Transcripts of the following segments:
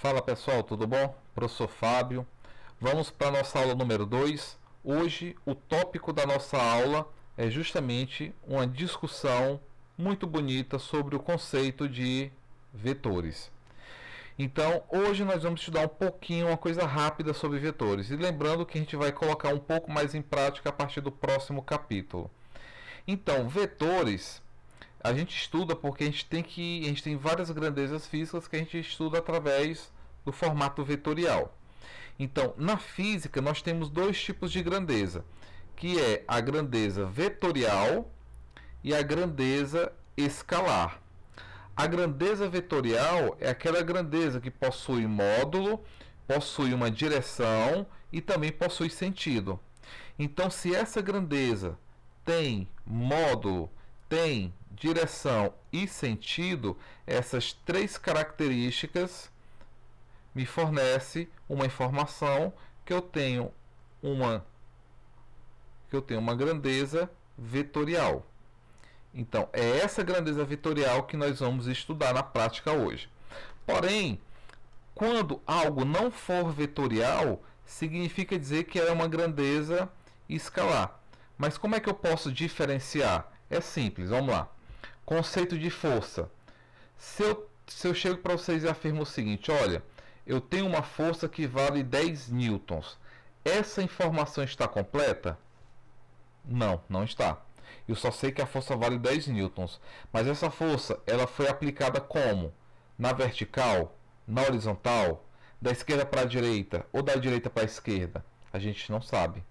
Fala pessoal, tudo bom? Professor Fábio. Vamos para a nossa aula número 2. Hoje o tópico da nossa aula é justamente uma discussão muito bonita sobre o conceito de vetores. Então hoje nós vamos estudar um pouquinho, uma coisa rápida sobre vetores. E lembrando que a gente vai colocar um pouco mais em prática a partir do próximo capítulo. Então, vetores a gente estuda porque a gente tem várias grandezas físicas que a gente estuda através do formato vetorial. Então, na física nós temos dois tipos de grandeza, que é a grandeza vetorial e a grandeza escalar. A grandeza vetorial é aquela grandeza que possui módulo, possui uma direção e também possui sentido. Então, se essa grandeza tem módulo, tem direção e sentido, essas três características me fornecem uma informação que eu tenho uma grandeza vetorial. Então, é essa grandeza vetorial que nós vamos estudar na prática hoje. Porém, quando algo não for vetorial, significa dizer que é uma grandeza escalar. Mas como é que eu posso diferenciar? É simples, vamos lá. Conceito de força. Se eu chego para vocês e afirmo o seguinte: olha, eu tenho uma força que vale 10 newtons. Essa informação está completa? Não, não está. Eu só sei que a força vale 10 newtons. Mas essa força, ela foi aplicada como? Na vertical? Na horizontal? Da esquerda para a direita? Ou da direita para a esquerda? A gente não sabe.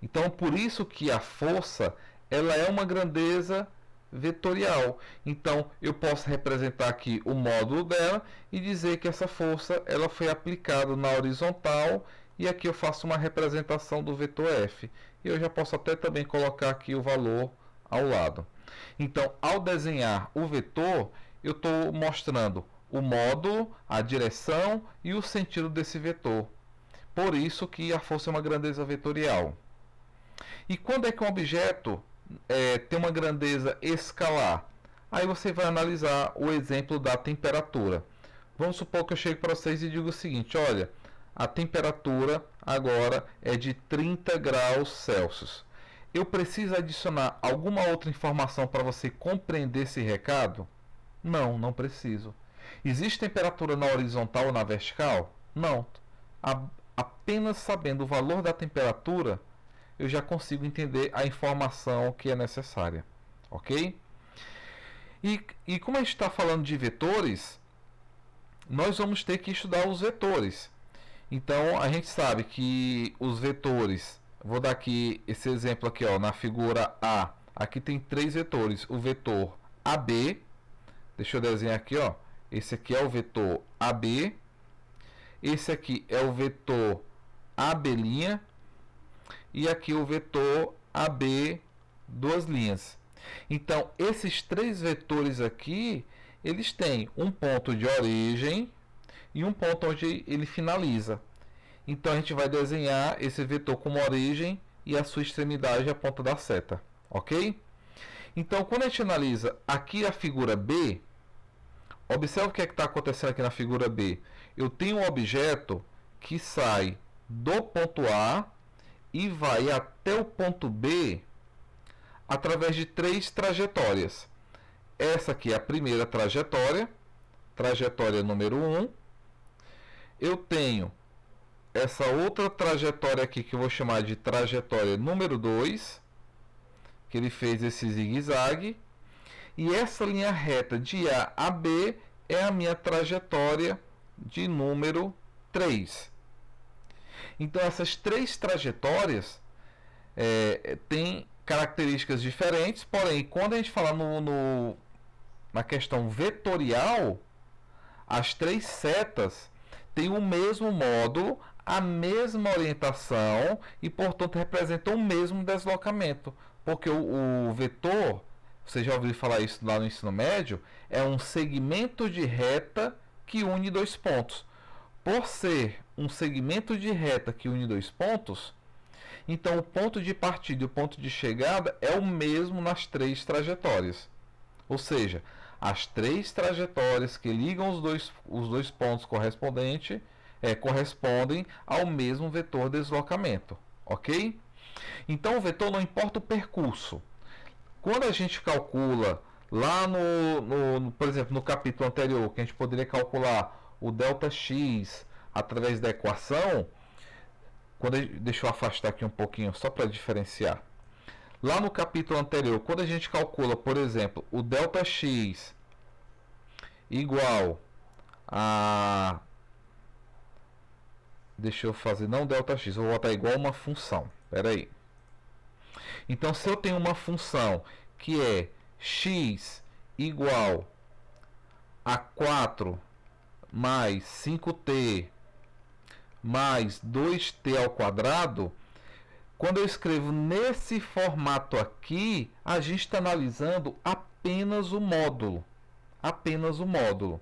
Então, por isso que a força, ela é uma grandeza vetorial. Então, eu posso representar aqui o módulo dela e dizer que essa força ela foi aplicada na horizontal, e aqui eu faço uma representação do vetor F. E eu já posso até também colocar aqui o valor ao lado. Então, ao desenhar o vetor, eu estou mostrando o módulo, a direção e o sentido desse vetor. Por isso que a força é uma grandeza vetorial. E quando é que um objeto tem uma grandeza escalar? Aí você vai analisar o exemplo da temperatura. Vamos supor que eu chego para vocês e digo o seguinte: olha, a temperatura agora é de 30 graus Celsius. Eu preciso adicionar alguma outra informação para você compreender esse recado? Não, não preciso. Existe temperatura na horizontal ou na vertical? Não. Apenas sabendo o valor da temperatura, eu já consigo entender a informação que é necessária, ok? E como a gente está falando de vetores, nós vamos ter que estudar os vetores. Então a gente sabe que os vetores, vou dar aqui esse exemplo aqui, ó, na figura A. Aqui tem três vetores: o vetor AB, deixa eu desenhar aqui, ó. Esse aqui é o vetor AB, esse aqui é o vetor AB', e aqui o vetor AB, duas linhas. Então, esses três vetores aqui, eles têm um ponto de origem e um ponto onde ele finaliza. Então, a gente vai desenhar esse vetor como origem e a sua extremidade é a ponta da seta, ok? Então, quando a gente analisa aqui a figura B, observe o que é que está acontecendo aqui na figura B. Eu tenho um objeto que sai do ponto A e vai até o ponto B através de três trajetórias. Essa aqui é a primeira trajetória, trajetória número 1. Eu tenho essa outra trajetória aqui que eu vou chamar de trajetória número 2, que ele fez esse zigue-zague. E essa linha reta de A a B é a minha trajetória de número 3. Então, essas três trajetórias têm características diferentes, porém, quando a gente fala na questão vetorial, as três setas têm o mesmo módulo, a mesma orientação e, portanto, representam o mesmo deslocamento. Porque o vetor, você já ouviu falar isso lá no ensino médio, é um segmento de reta que une dois pontos. Por ser um segmento de reta que une dois pontos, então o ponto de partida e o ponto de chegada é o mesmo nas três trajetórias. Ou seja, as 3 trajetórias que ligam os dois pontos correspondentes correspondem ao mesmo vetor deslocamento, ok? Então o vetor não importa o percurso. Quando a gente calcula lá por exemplo, no capítulo anterior, que a gente poderia calcular o ΔX através da equação, deixa eu afastar aqui um pouquinho só para diferenciar. Lá no capítulo anterior, quando a gente calcula, por exemplo, o ΔX igual a... Deixa eu fazer, não ΔX, vou botar igual uma função. Espera aí. Então, se eu tenho uma função que é x igual a 4 mais 5t mais 2t ao quadrado, quando eu escrevo nesse formato aqui, a gente está analisando apenas o módulo. Apenas o módulo.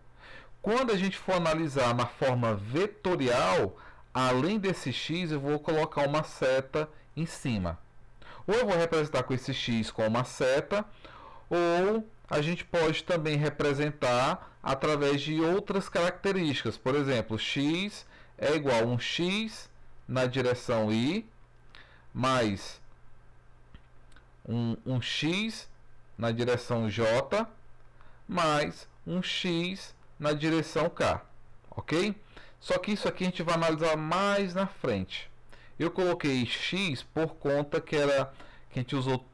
Quando a gente for analisar na forma vetorial, além desse x, eu vou colocar uma seta em cima. Ou eu vou representar com esse x com uma seta, ou a gente pode também representar através de outras características. Por exemplo, x é igual a um x na direção y, mais um x na direção j, mais um x na direção k, ok? Só que isso aqui a gente vai analisar mais na frente. Eu coloquei x por conta que a gente usou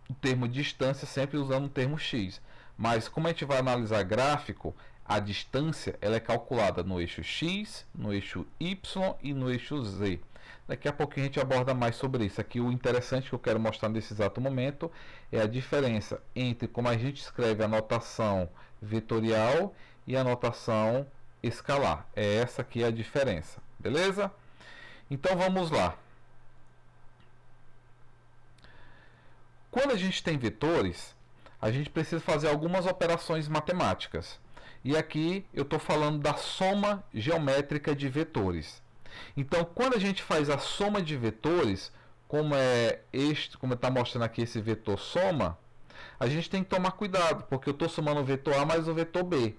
o termo distância sempre usando o termo x. Mas como a gente vai analisar gráfico, a distância ela é calculada no eixo x, no eixo y e no eixo z. Daqui a pouco a gente aborda mais sobre isso. Aqui o interessante que eu quero mostrar nesse exato momento é a diferença entre como a gente escreve a notação vetorial e a notação escalar. É essa aqui a diferença, beleza? Então vamos lá. Quando a gente tem vetores, a gente precisa fazer algumas operações matemáticas. E aqui eu estou falando da soma geométrica de vetores. Então, quando a gente faz a soma de vetores, como está mostrando aqui esse vetor soma, a gente tem que tomar cuidado, porque eu estou somando o vetor A mais o vetor B.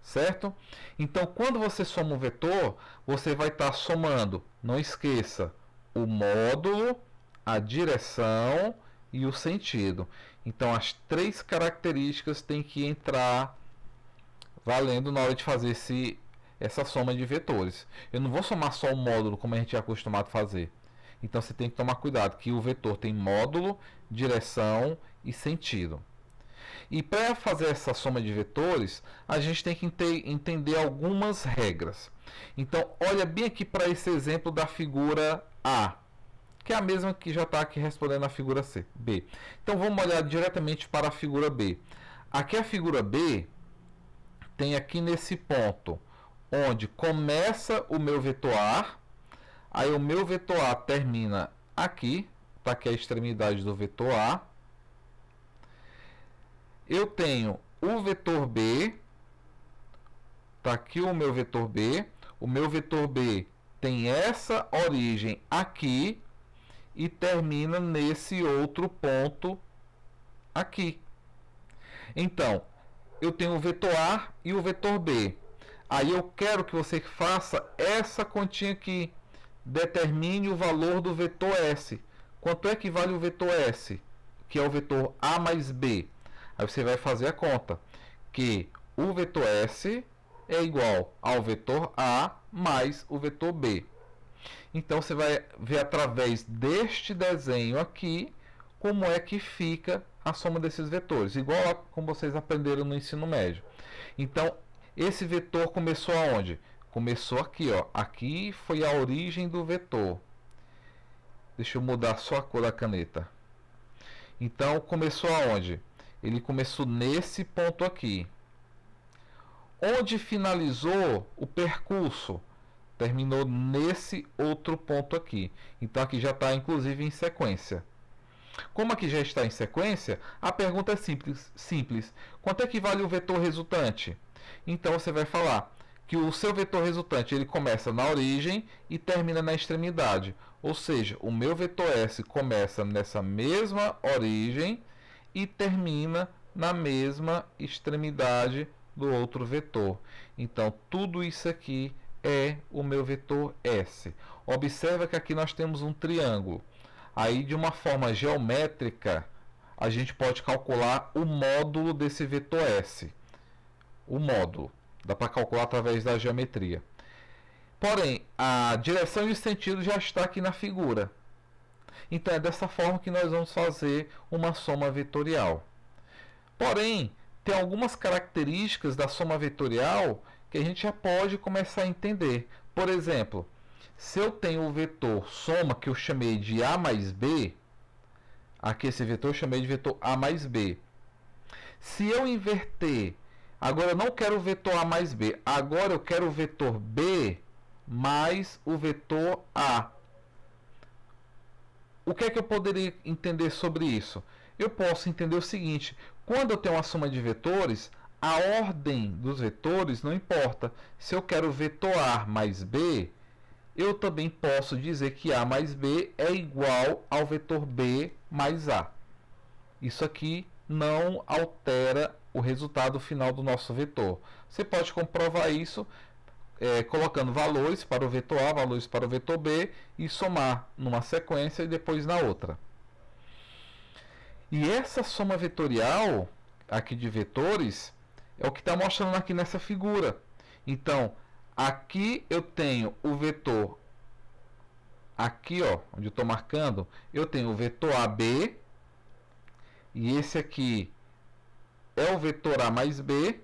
Certo? Então, quando você soma um vetor, você vai estar somando, não esqueça, o módulo, a direção e o sentido. Então, as 3 características têm que entrar valendo na hora de fazer essa soma de vetores. Eu não vou somar só o módulo, como a gente é acostumado a fazer. Então, você tem que tomar cuidado que o vetor tem módulo, direção e sentido. E para fazer essa soma de vetores, a gente tem que entender algumas regras. Então, olha bem aqui para esse exemplo da figura A, que é a mesma que já está aqui respondendo a figura B. Então, vamos olhar diretamente para a figura B. Aqui a figura B tem aqui nesse ponto, onde começa o meu vetor A, aí o meu vetor A termina aqui, está aqui a extremidade do vetor A. Eu tenho o vetor B, está aqui o meu vetor B tem essa origem aqui e termina nesse outro ponto aqui. Então, eu tenho o vetor A e o vetor B. Aí eu quero que você faça essa continha aqui. Determine o valor do vetor S. Quanto é que vale o vetor S? Que é o vetor A mais B. Aí você vai fazer a conta. Que o vetor S é igual ao vetor A mais o vetor B. Então você vai ver através deste desenho aqui como é que fica a soma desses vetores, igual a como vocês aprenderam no ensino médio. Então, esse vetor começou aonde? Começou aqui, ó. Aqui foi a origem do vetor. Deixa eu mudar só a cor da caneta. Então, começou aonde? Ele começou nesse ponto aqui. Onde finalizou o percurso? Terminou nesse outro ponto aqui. Então, aqui já está, inclusive, em sequência. Como aqui já está em sequência, a pergunta é simples. Quanto é que vale o vetor resultante? Então, você vai falar que o seu vetor resultante ele começa na origem e termina na extremidade. Ou seja, o meu vetor S começa nessa mesma origem e termina na mesma extremidade do outro vetor. Então, tudo isso aqui é o meu vetor S. Observa que aqui nós temos um triângulo. Aí, de uma forma geométrica, a gente pode calcular o módulo desse vetor S. O módulo. Dá para calcular através da geometria. Porém, a direção e o sentido já está aqui na figura. Então, é dessa forma que nós vamos fazer uma soma vetorial. Porém, tem algumas características da soma vetorial que a gente já pode começar a entender. Por exemplo, se eu tenho o vetor soma, que eu chamei de A mais B, aqui esse vetor eu chamei de vetor A mais B. Se eu inverter, agora eu não quero o vetor A mais B, agora eu quero o vetor B mais o vetor A. O que é que eu poderia entender sobre isso? Eu posso entender o seguinte: quando eu tenho uma soma de vetores, a ordem dos vetores não importa. Se eu quero vetor A mais B, eu também posso dizer que A mais B é igual ao vetor B mais A. Isso aqui não altera o resultado final do nosso vetor. Você pode comprovar isso colocando valores para o vetor A, valores para o vetor B e somar numa sequência e depois na outra. E essa soma vetorial aqui de vetores é o que está mostrando aqui nessa figura. Então, aqui eu tenho o vetor, aqui ó, onde eu estou marcando, eu tenho o vetor AB, e esse aqui é o vetor A mais B,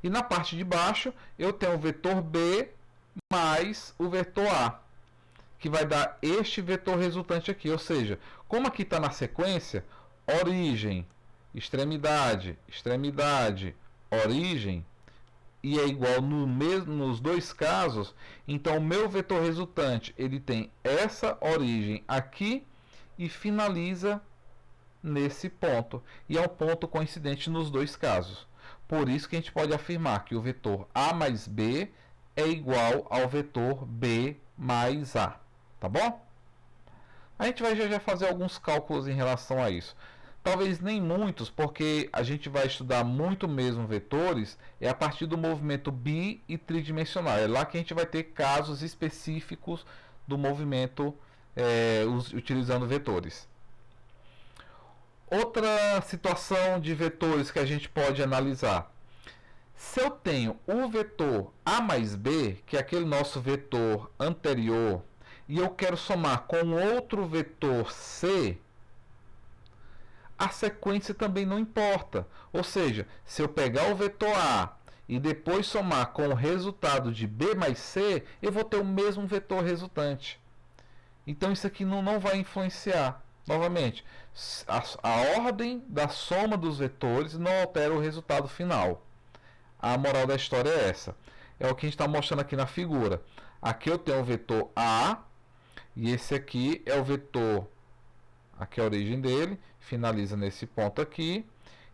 e na parte de baixo eu tenho o vetor B mais o vetor A, que vai dar este vetor resultante aqui. Ou seja, como aqui está na sequência, origem, extremidade, extremidade, origem, e é igual nos dois casos, então o meu vetor resultante ele tem essa origem aqui e finaliza nesse ponto. E é um ponto coincidente nos dois casos. Por isso que a gente pode afirmar que o vetor A mais B é igual ao vetor B mais A. Tá bom? A gente vai já fazer alguns cálculos em relação a isso. Talvez nem muitos, porque a gente vai estudar muito mesmo vetores é a partir do movimento bi e tridimensional. É lá que a gente vai ter casos específicos do movimento utilizando vetores. Outra situação de vetores que a gente pode analisar. Se eu tenho o vetor A mais B, que é aquele nosso vetor anterior, e eu quero somar com outro vetor C, a sequência também não importa. Ou seja, se eu pegar o vetor A e depois somar com o resultado de B mais C, eu vou ter o mesmo vetor resultante. Então isso aqui não vai influenciar. Novamente, a ordem da soma dos vetores não altera o resultado final. A moral da história é essa. É o que a gente está mostrando aqui na figura. Aqui eu tenho o vetor A, e esse aqui é o vetor, aqui é a origem dele, finaliza nesse ponto aqui.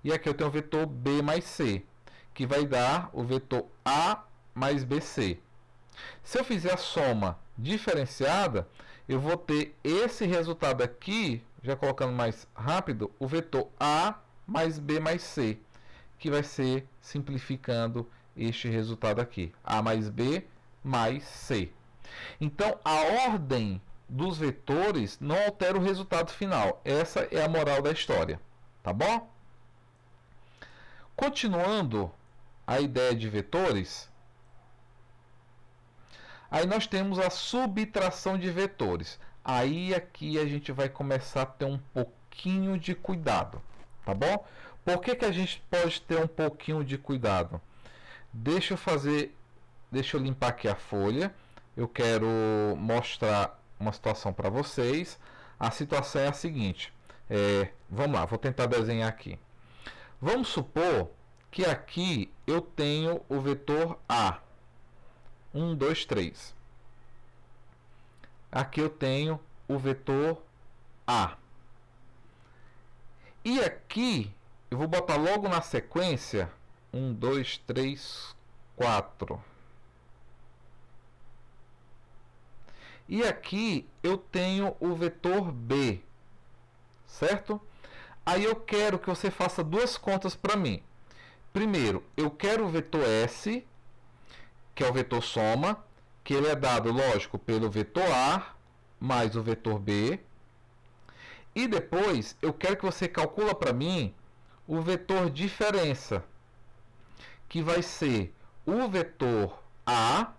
E aqui eu tenho o vetor B mais C, que vai dar o vetor A mais BC. Se eu fizer a soma diferenciada, eu vou ter esse resultado aqui, já colocando mais rápido, o vetor A mais B mais C, que vai ser simplificando este resultado aqui, A mais B mais C. Então, a ordem dos vetores não altera o resultado final. Essa é a moral da história, tá bom? Continuando a ideia de vetores, aí nós temos a subtração de vetores. Aí aqui a gente vai começar a ter um pouquinho de cuidado, tá bom? Por que a gente pode ter um pouquinho de cuidado? Deixa eu limpar aqui a folha. Eu quero mostrar uma situação para vocês. A situação é a seguinte. Vamos lá, vou tentar desenhar aqui. Vamos supor que aqui eu tenho o vetor A. 1, 2, 3. Aqui eu tenho o vetor A. E aqui eu vou botar logo na sequência 1, 2, 3, 4. E aqui eu tenho o vetor B, certo? Aí eu quero que você faça duas contas para mim. Primeiro, eu quero o vetor S, que é o vetor soma, que ele é dado, lógico, pelo vetor A mais o vetor B. E depois, eu quero que você calcula para mim o vetor diferença, que vai ser o vetor A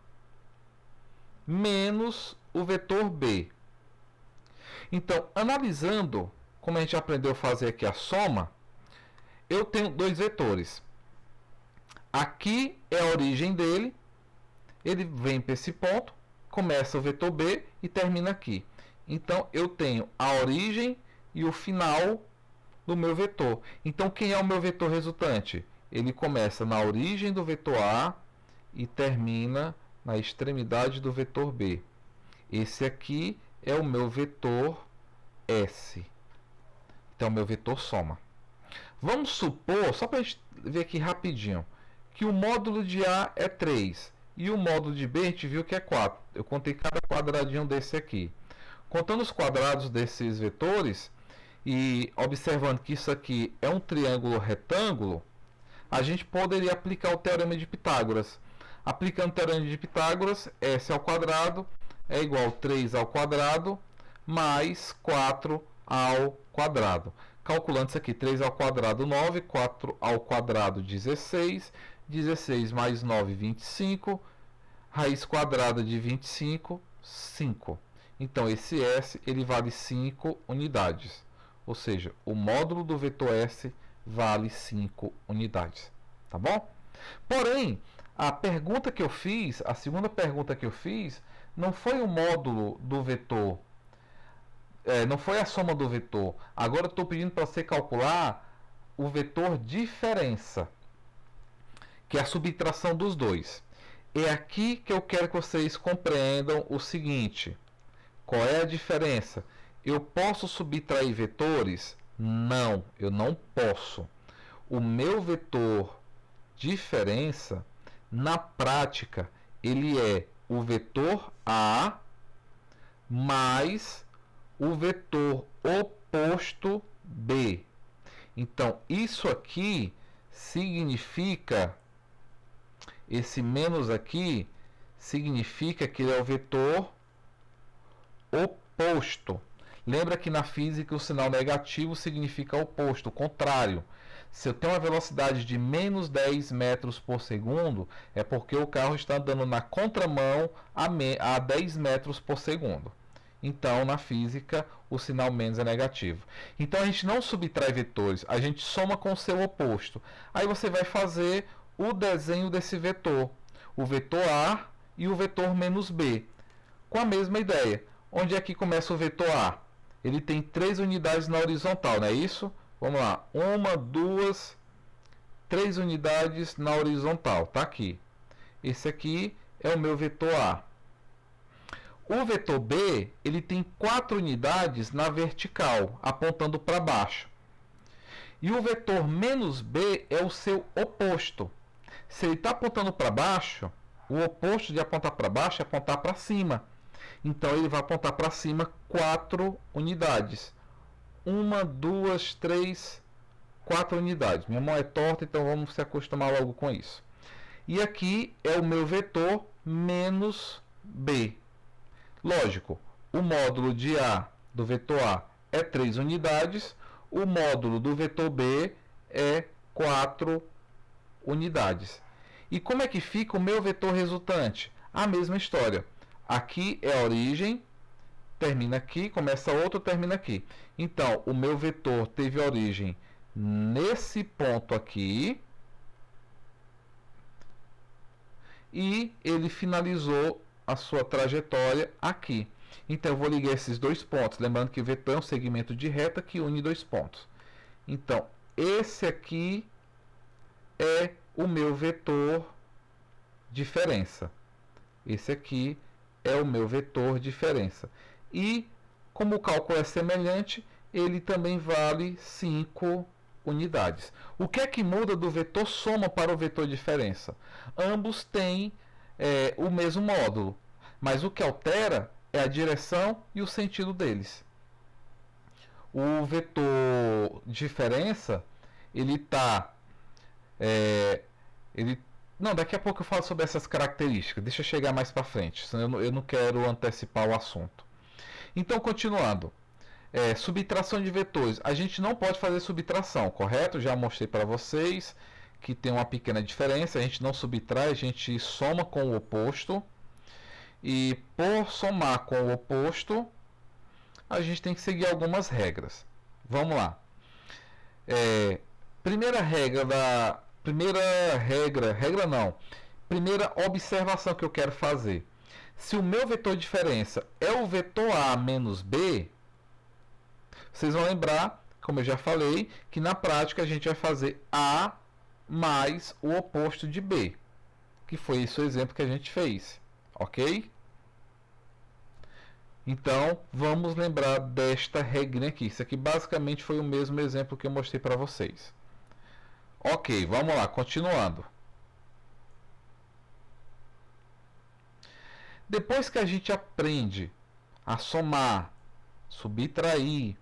menos o vetor B. Então, analisando, como a gente aprendeu a fazer aqui a soma, eu tenho dois vetores. Aqui é a origem dele, ele vem para esse ponto, começa o vetor B e termina aqui. Então, eu tenho a origem e o final do meu vetor. Então, quem é o meu vetor resultante? Ele começa na origem do vetor A e termina na extremidade do vetor B. Esse aqui é o meu vetor S. Então, o meu vetor soma. Vamos supor, só para a gente ver aqui rapidinho, que o módulo de A é 3 e o módulo de B a gente viu que é 4. Eu contei cada quadradinho desse aqui. Contando os quadrados desses vetores e observando que isso aqui é um triângulo retângulo, a gente poderia aplicar o teorema de Pitágoras. Aplicando o teorema de Pitágoras, S ao quadrado é igual a 3 ao quadrado mais 4 ao quadrado. Calculando isso aqui, 3 ao quadrado 9, 4 ao quadrado 16, 16 mais 9, 25, raiz quadrada de 25, 5. Então, esse S ele vale 5 unidades. Ou seja, o módulo do vetor S vale 5 unidades. Tá bom? Porém, a pergunta que eu fiz, a segunda pergunta que eu fiz, não foi o módulo do vetor, não foi a soma do vetor. Agora eu estou pedindo para você calcular o vetor diferença, que é a subtração dos dois. É aqui que eu quero que vocês compreendam o seguinte. Qual é a diferença? Eu posso subtrair vetores? Não, eu não posso. O meu vetor diferença, na prática, ele é o vetor A mais o vetor oposto B. Então, isso aqui significa, esse menos aqui, significa que ele é o vetor oposto. Lembra que na física o sinal negativo significa oposto, contrário. Se eu tenho uma velocidade de menos 10 metros por segundo, é porque o carro está andando na contramão a 10 metros por segundo. Então, na física, o sinal menos é negativo. Então, a gente não subtrai vetores, a gente soma com o seu oposto. Aí você vai fazer o desenho desse vetor, o vetor A e o vetor menos B, com a mesma ideia. Onde é que começa o vetor A? Ele tem 3 unidades na horizontal, não é isso? Vamos lá. 1, 2, 3 unidades na horizontal. Está aqui. Esse aqui é o meu vetor A. O vetor B, ele tem 4 unidades na vertical, apontando para baixo. E o vetor menos B é o seu oposto. Se ele está apontando para baixo, o oposto de apontar para baixo é apontar para cima. Então, ele vai apontar para cima 4 unidades. 1, 2, 3, 4 unidades. Minha mão é torta, então vamos se acostumar logo com isso. E aqui é o meu vetor menos B. Lógico, o módulo de A do vetor A é 3 unidades, o módulo do vetor B é 4 unidades. E como é que fica o meu vetor resultante? A mesma história. Aqui é a origem, termina aqui, começa outro, termina aqui. Então, o meu vetor teve origem nesse ponto aqui e ele finalizou a sua trajetória aqui. Então, eu vou ligar esses dois pontos. Lembrando que vetor é um segmento de reta que une dois pontos. Então, esse aqui é o meu vetor diferença. Esse aqui é o meu vetor diferença. E, como o cálculo é semelhante, ele também vale 5 unidades. O que é que muda do vetor soma para o vetor diferença? Ambos têm o mesmo módulo, mas o que altera é a direção e o sentido deles. o vetor diferença, ele está... não, daqui a pouco eu falo sobre essas características. Deixa eu chegar mais para frente, senão eu não quero antecipar o assunto. Então, continuando. Subtração de vetores. A gente não pode fazer subtração, correto? Já mostrei para vocês que tem uma pequena diferença. A gente não subtrai, a gente soma com o oposto. E por somar com o oposto, a gente tem que seguir algumas regras. Vamos lá. Primeira observação que eu quero fazer. Se o meu vetor de diferença é o vetor A menos B, vocês vão lembrar, como eu já falei, que na prática a gente vai fazer A mais o oposto de B, que foi esse o exemplo que a gente fez, ok? Então, vamos lembrar desta regrinha aqui. Isso aqui basicamente foi o mesmo exemplo que eu mostrei para vocês. Ok, vamos lá, continuando. Depois que a gente aprende a somar, subtrair,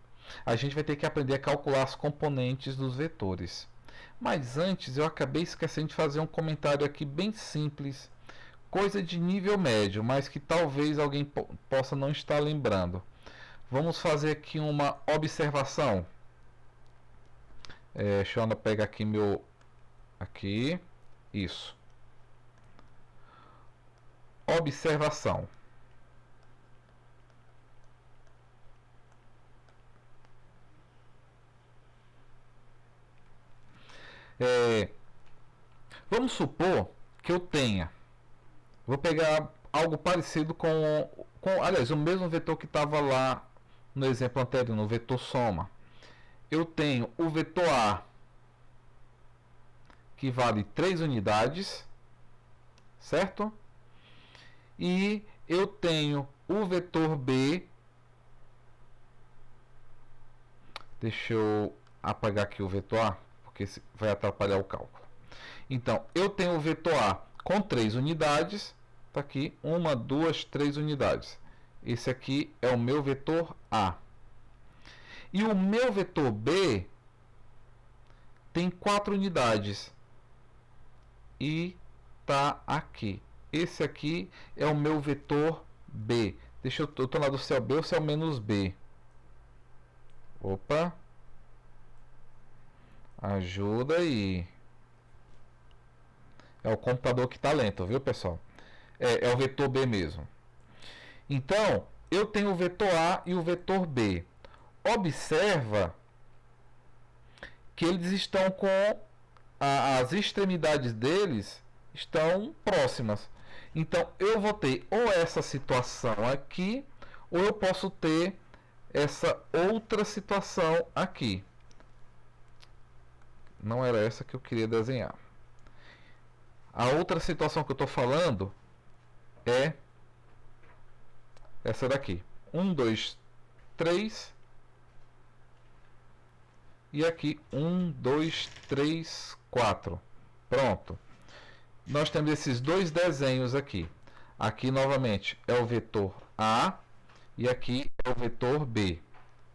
a gente vai ter que aprender a calcular as componentes dos vetores. Mas antes eu acabei esquecendo de fazer um comentário aqui bem simples, coisa de nível médio, mas que talvez alguém possa não estar lembrando. Vamos fazer aqui uma observação. Deixa eu pegar aqui meu... Aqui. Isso. Observação. Vamos supor que eu tenha... Vou pegar algo parecido com aliás, o mesmo vetor que estava lá no exemplo anterior, no vetor soma. Eu tenho o vetor A, que vale 3 unidades, certo? E eu tenho o vetor B. Deixa eu apagar aqui o vetor A, porque vai atrapalhar o cálculo. Então, eu tenho o vetor A com 3 unidades. Está aqui, 1, 2, 3 unidades. Esse aqui é o meu vetor A. E o meu vetor B tem 4 unidades. E está aqui. Esse aqui é o meu vetor B. Deixa eu estou lá do céu B ou céu menos B. Opa. Ajuda aí. É o computador que está lento, viu, pessoal? É o vetor B mesmo. Então, eu tenho o vetor A e o vetor B. Observa que eles estão com as extremidades deles estão próximas. Então, eu vou ter ou essa situação aqui, ou eu posso ter essa outra situação aqui. Não era essa que eu queria desenhar. A outra situação que eu estou falando é essa daqui. 1, 2, 3. E aqui 1, 2, 3, 4. Pronto. Nós temos esses dois desenhos aqui. Aqui novamente é o vetor A e aqui é o vetor B.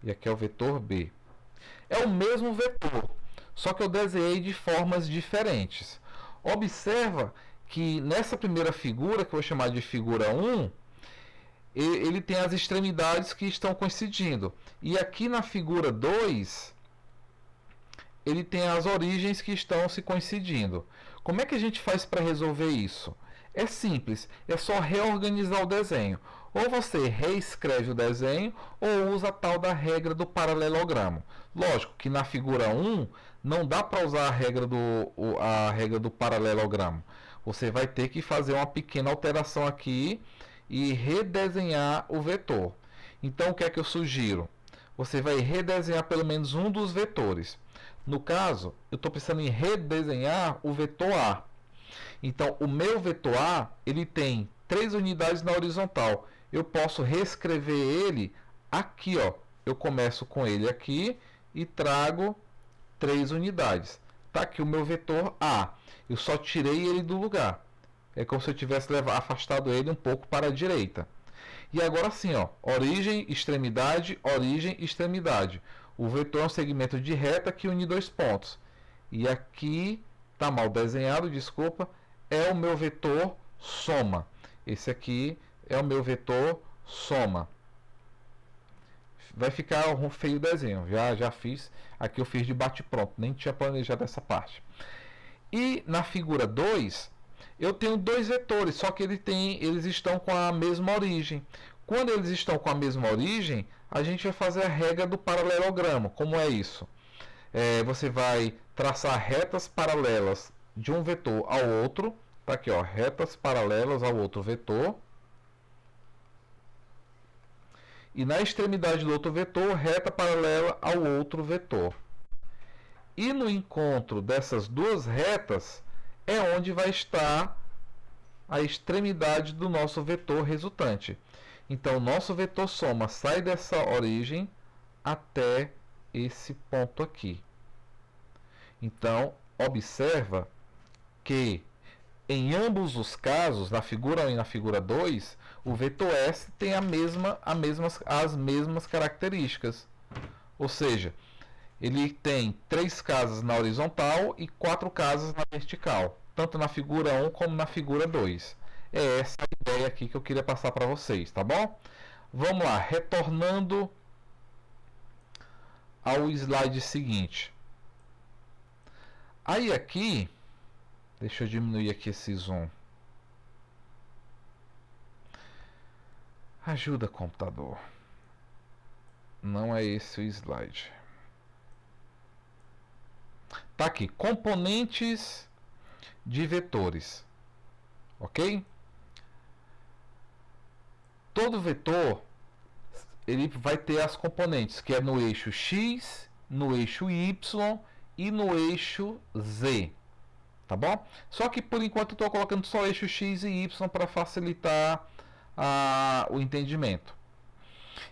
E aqui é o vetor B. É o mesmo vetor, só que eu desenhei de formas diferentes. Observa que nessa primeira figura, que eu vou chamar de figura 1, ele tem as extremidades que estão coincidindo. E aqui na figura 2, ele tem as origens que estão se coincidindo. Como é que a gente faz para resolver isso? É simples, é só reorganizar o desenho. Ou você reescreve o desenho, ou usa a tal da regra do paralelogramo. Lógico que na figura 1 não dá para usar a regra do paralelogramo. Você vai ter que fazer uma pequena alteração aqui e redesenhar o vetor. Então o que é que eu sugiro? Você vai redesenhar pelo menos um dos vetores. No caso, eu estou pensando em redesenhar o vetor A. Então, o meu vetor A, ele tem 3 unidades na horizontal. Eu posso reescrever ele aqui, ó. Eu começo com ele aqui e trago 3 unidades. Tá aqui o meu vetor A. Eu só tirei ele do lugar. É como se eu tivesse afastado ele um pouco para a direita. E agora sim, ó, origem, extremidade, origem, extremidade. O vetor é um segmento de reta que une dois pontos. E aqui, está mal desenhado, desculpa, é o meu vetor soma. Esse aqui é o meu vetor soma. Vai ficar um feio desenho. Já fiz. Aqui eu fiz de bate-pronto. Nem tinha planejado essa parte. E na figura 2, eu tenho dois vetores. Só que eles estão com a mesma origem. Quando eles estão com a mesma origem, a gente vai fazer a regra do paralelogramo. Como é isso? Você vai traçar retas paralelas de um vetor ao outro. Tá aqui, ó, retas paralelas ao outro vetor. E na extremidade do outro vetor, reta paralela ao outro vetor. E no encontro dessas duas retas é onde vai estar a extremidade do nosso vetor resultante. Então, o nosso vetor soma sai dessa origem até esse ponto aqui. Então, observa que em ambos os casos, na figura 1 e na figura 2, o vetor S tem as mesmas características. Ou seja, ele tem 3 casas na horizontal e 4 casas na vertical, tanto na figura 1 como na figura 2. É essa a ideia aqui que eu queria passar para vocês, tá bom? Vamos lá, retornando ao slide seguinte. Aí aqui, deixa eu diminuir aqui esse zoom. Ajuda, computador. Não é esse o slide. Tá aqui, componentes de vetores. Ok? Todo vetor ele vai ter as componentes, que é no eixo X, no eixo Y e no eixo Z. Tá bom? Só que por enquanto eu estou colocando só eixo X e Y para facilitar o entendimento.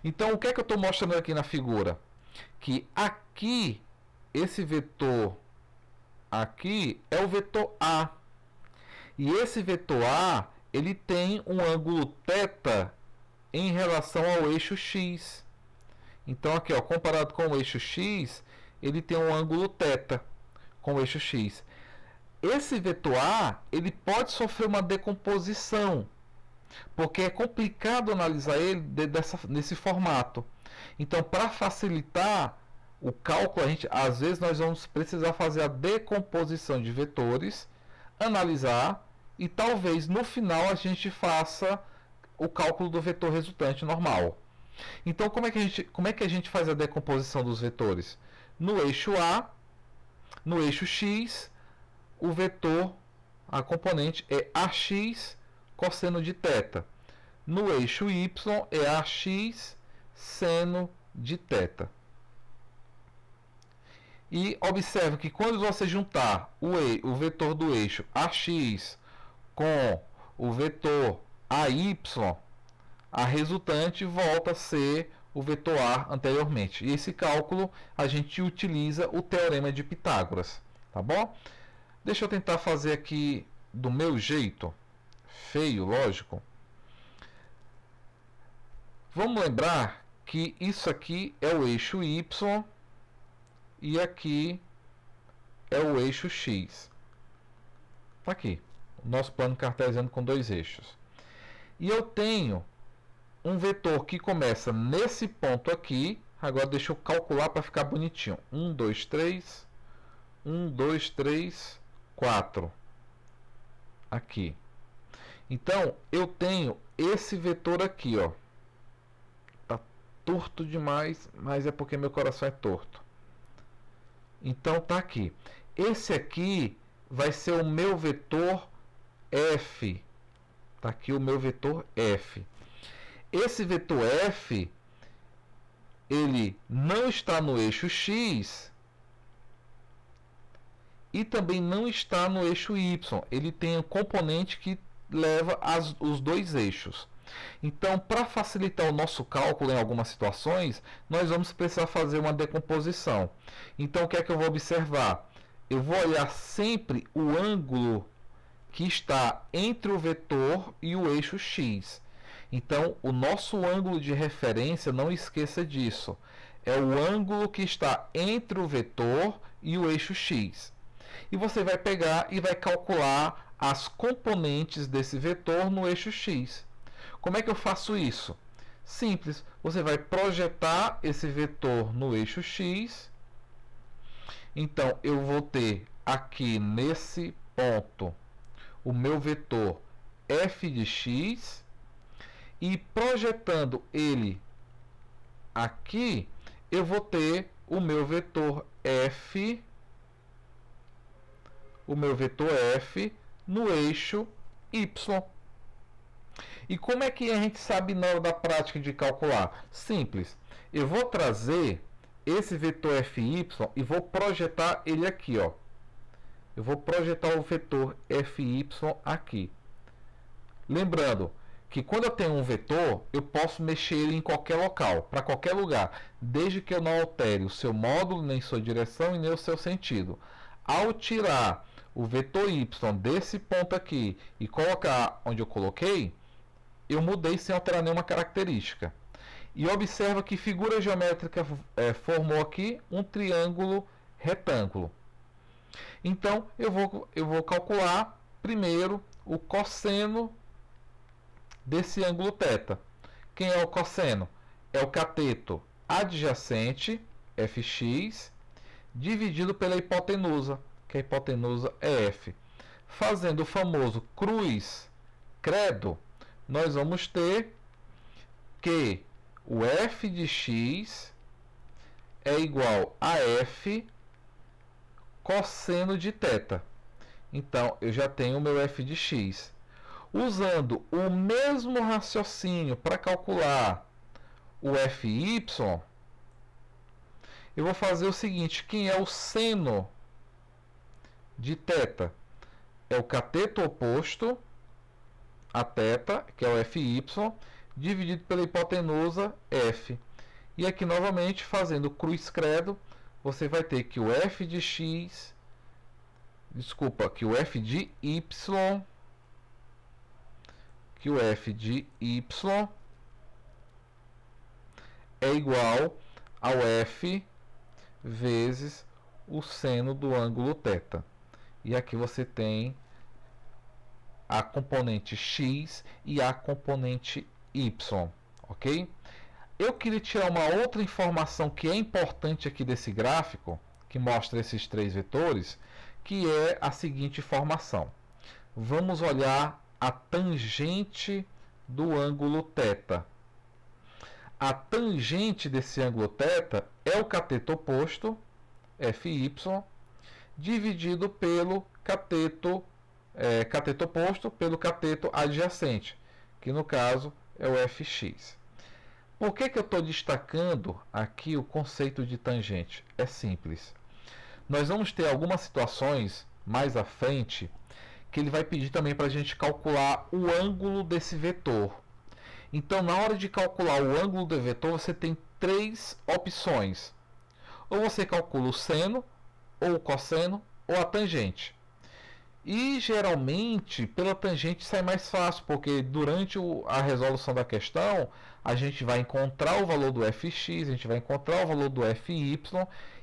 Então, o que é que eu estou mostrando aqui na figura? Que aqui, esse vetor aqui é o vetor A. E esse vetor A, ele tem um ângulo θ em relação ao eixo X. Então, aqui, ó, comparado com o eixo X, ele tem um ângulo θ com o eixo X. Esse vetor A, ele pode sofrer uma decomposição, porque é complicado analisar ele nesse formato. Então, para facilitar o cálculo, às vezes nós vamos precisar fazer a decomposição de vetores, analisar, e talvez no final a gente faça o cálculo do vetor resultante normal. Então, como é que a gente faz a decomposição dos vetores? No eixo A, no eixo X, o vetor, a componente é AX cosseno de θ. No eixo Y é AX seno de θ. E observe que quando você juntar o vetor do eixo AX com o vetor AY, a resultante volta a ser o vetor A anteriormente. E esse cálculo a gente utiliza o teorema de Pitágoras, tá bom? Deixa eu tentar fazer aqui do meu jeito, feio, lógico. Vamos lembrar que isso aqui é o eixo Y e aqui é o eixo X. Tá aqui, o nosso plano cartesiano com dois eixos. E eu tenho um vetor que começa nesse ponto aqui. Agora deixa eu calcular para ficar bonitinho. 1, 2, 3. 1, 2, 3, 4. Aqui. Então, eu tenho esse vetor aqui, ó. Tá torto demais, mas é porque meu coração é torto. Então, tá aqui. Esse aqui vai ser o meu vetor F. Tá aqui o meu vetor F. Esse vetor F, ele não está no eixo X e também não está no eixo Y. Ele tem um componente que leva os dois eixos. Então, para facilitar o nosso cálculo em algumas situações, nós vamos precisar fazer uma decomposição. Então, o que é que eu vou observar? Eu vou olhar sempre o ângulo que está entre o vetor e o eixo X. Então, o nosso ângulo de referência, não esqueça disso, é o ângulo que está entre o vetor e o eixo x. E você vai pegar e vai calcular as componentes desse vetor no eixo x. Como é que eu faço isso? Simples, você vai projetar esse vetor no eixo x. Então, eu vou ter aqui nesse ponto o meu vetor f de x, e projetando ele aqui, eu vou ter o meu vetor f, no eixo y. E como é que a gente sabe na hora da prática de calcular? Simples. Eu vou trazer esse vetor fy e vou projetar ele aqui, ó. Eu vou projetar o vetor fy aqui. Lembrando que quando eu tenho um vetor, eu posso mexer ele em qualquer local, para qualquer lugar, desde que eu não altere o seu módulo, nem sua direção e nem o seu sentido. Ao tirar o vetor y desse ponto aqui e colocar onde eu coloquei, eu mudei sem alterar nenhuma característica. E observa que figura geométrica formou aqui um triângulo retângulo. Então, eu vou calcular primeiro o cosseno desse ângulo θ. Quem é o cosseno? É o cateto adjacente, fx, dividido pela hipotenusa, que a hipotenusa é f. Fazendo o famoso cruz-credo, nós vamos ter que o f de x é igual a f cosseno de θ. Então, eu já tenho o meu f de x. Usando o mesmo raciocínio para calcular o fy, eu vou fazer o seguinte: quem é o seno de θ? É o cateto oposto a θ, que é o fy, dividido pela hipotenusa f. E aqui novamente, fazendo cruz-credo, você vai ter que o f de x, que o f de y, é igual ao f vezes o seno do ângulo θ. E aqui você tem a componente x e a componente y, ok? Eu queria tirar uma outra informação que é importante aqui desse gráfico, que mostra esses três vetores, que é a seguinte informação. Vamos olhar a tangente do ângulo θ. A tangente desse ângulo θ é o cateto oposto, fy, dividido pelo cateto oposto pelo cateto adjacente, que no caso é o fx. Por que eu estou destacando aqui o conceito de tangente? É simples. Nós vamos ter algumas situações mais à frente que ele vai pedir também para a gente calcular o ângulo desse vetor. Então, na hora de calcular o ângulo do vetor, você tem três opções. Ou você calcula o seno, ou o cosseno, ou a tangente. E, geralmente, pela tangente sai mais fácil, porque durante a resolução da questão, a gente vai encontrar o valor do fx, a gente vai encontrar o valor do fy,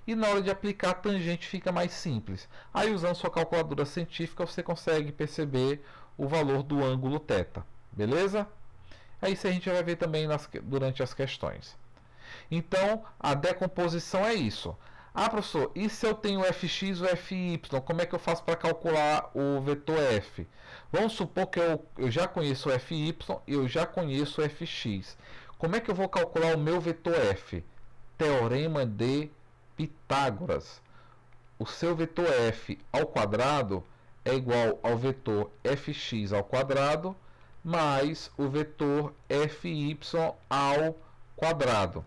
e na hora de aplicar a tangente fica mais simples. Aí, usando sua calculadora científica, você consegue perceber o valor do ângulo θ. Beleza? É isso que a gente vai ver também durante as questões. Então, a decomposição é isso. Ah, professor, e se eu tenho o fx e o fy, como é que eu faço para calcular o vetor f? Vamos supor que eu já conheço o fy e eu já conheço o fx. Como é que eu vou calcular o meu vetor f? Teorema de Pitágoras. O seu vetor f ao quadrado é igual ao vetor fx ao quadrado mais o vetor fy ao quadrado.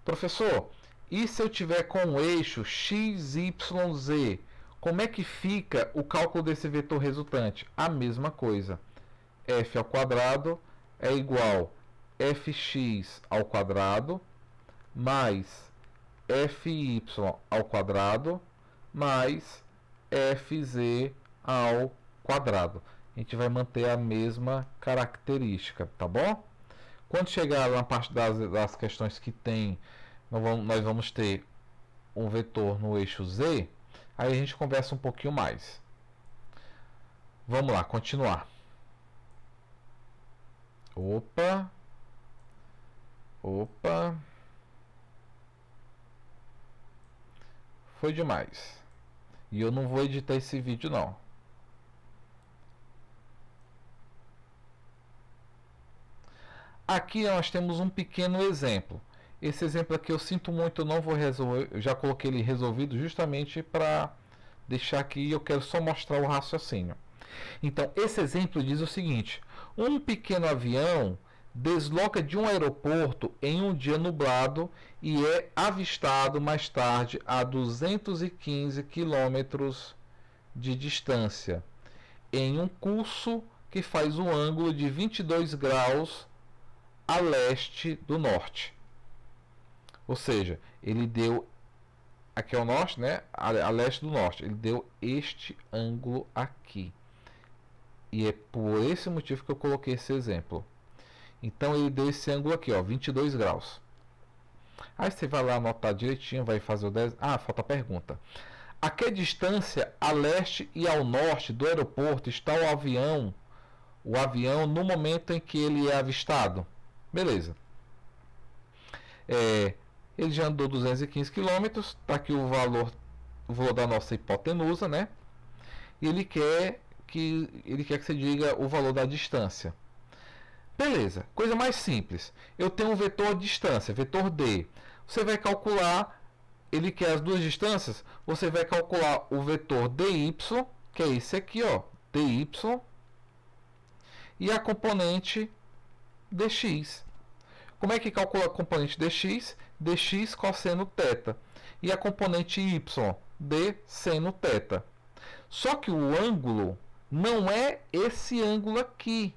Professor, e se eu tiver com o eixo x, y, z, como é que fica o cálculo desse vetor resultante? A mesma coisa. F ao quadrado é igual a fx ao quadrado mais fy ao quadrado mais fz ao quadrado. A gente vai manter a mesma característica, tá bom? Quando chegar na parte das questões que tem nós vamos ter um vetor no eixo Z, aí a gente conversa um pouquinho mais. Vamos lá, continuar. Opa. Foi demais. E eu não vou editar esse vídeo não. Aqui nós temos um pequeno exemplo. Esse exemplo aqui eu sinto muito, eu não vou resolver. Eu já coloquei ele resolvido justamente para deixar aqui. Eu quero só mostrar o raciocínio. Então, esse exemplo diz o seguinte: um pequeno avião desloca de um aeroporto em um dia nublado e é avistado mais tarde a 215 quilômetros de distância, em um curso que faz um ângulo de 22 graus a leste do norte. Ou seja, ele deu, aqui é o norte, né? A leste do norte, ele deu este ângulo aqui. E é por esse motivo que eu coloquei esse exemplo. Então ele deu esse ângulo aqui, ó, 22 graus. Aí você vai lá anotar direitinho, vai fazer o 10. Ah, falta a pergunta. A que distância a leste e ao norte do aeroporto está o avião no momento em que ele é avistado? Beleza. Ele já andou 215 km, está aqui o valor da nossa hipotenusa, né? E ele quer que você diga o valor da distância. Beleza, coisa mais simples. Eu tenho um vetor distância, vetor D. Você vai calcular, ele quer as duas distâncias, você vai calcular o vetor dy, que é esse aqui, ó, dy, e a componente dx. Como é que calcula a componente dx? Dx cosseno θ. E a componente y, d seno θ. Só que o ângulo não é esse ângulo aqui,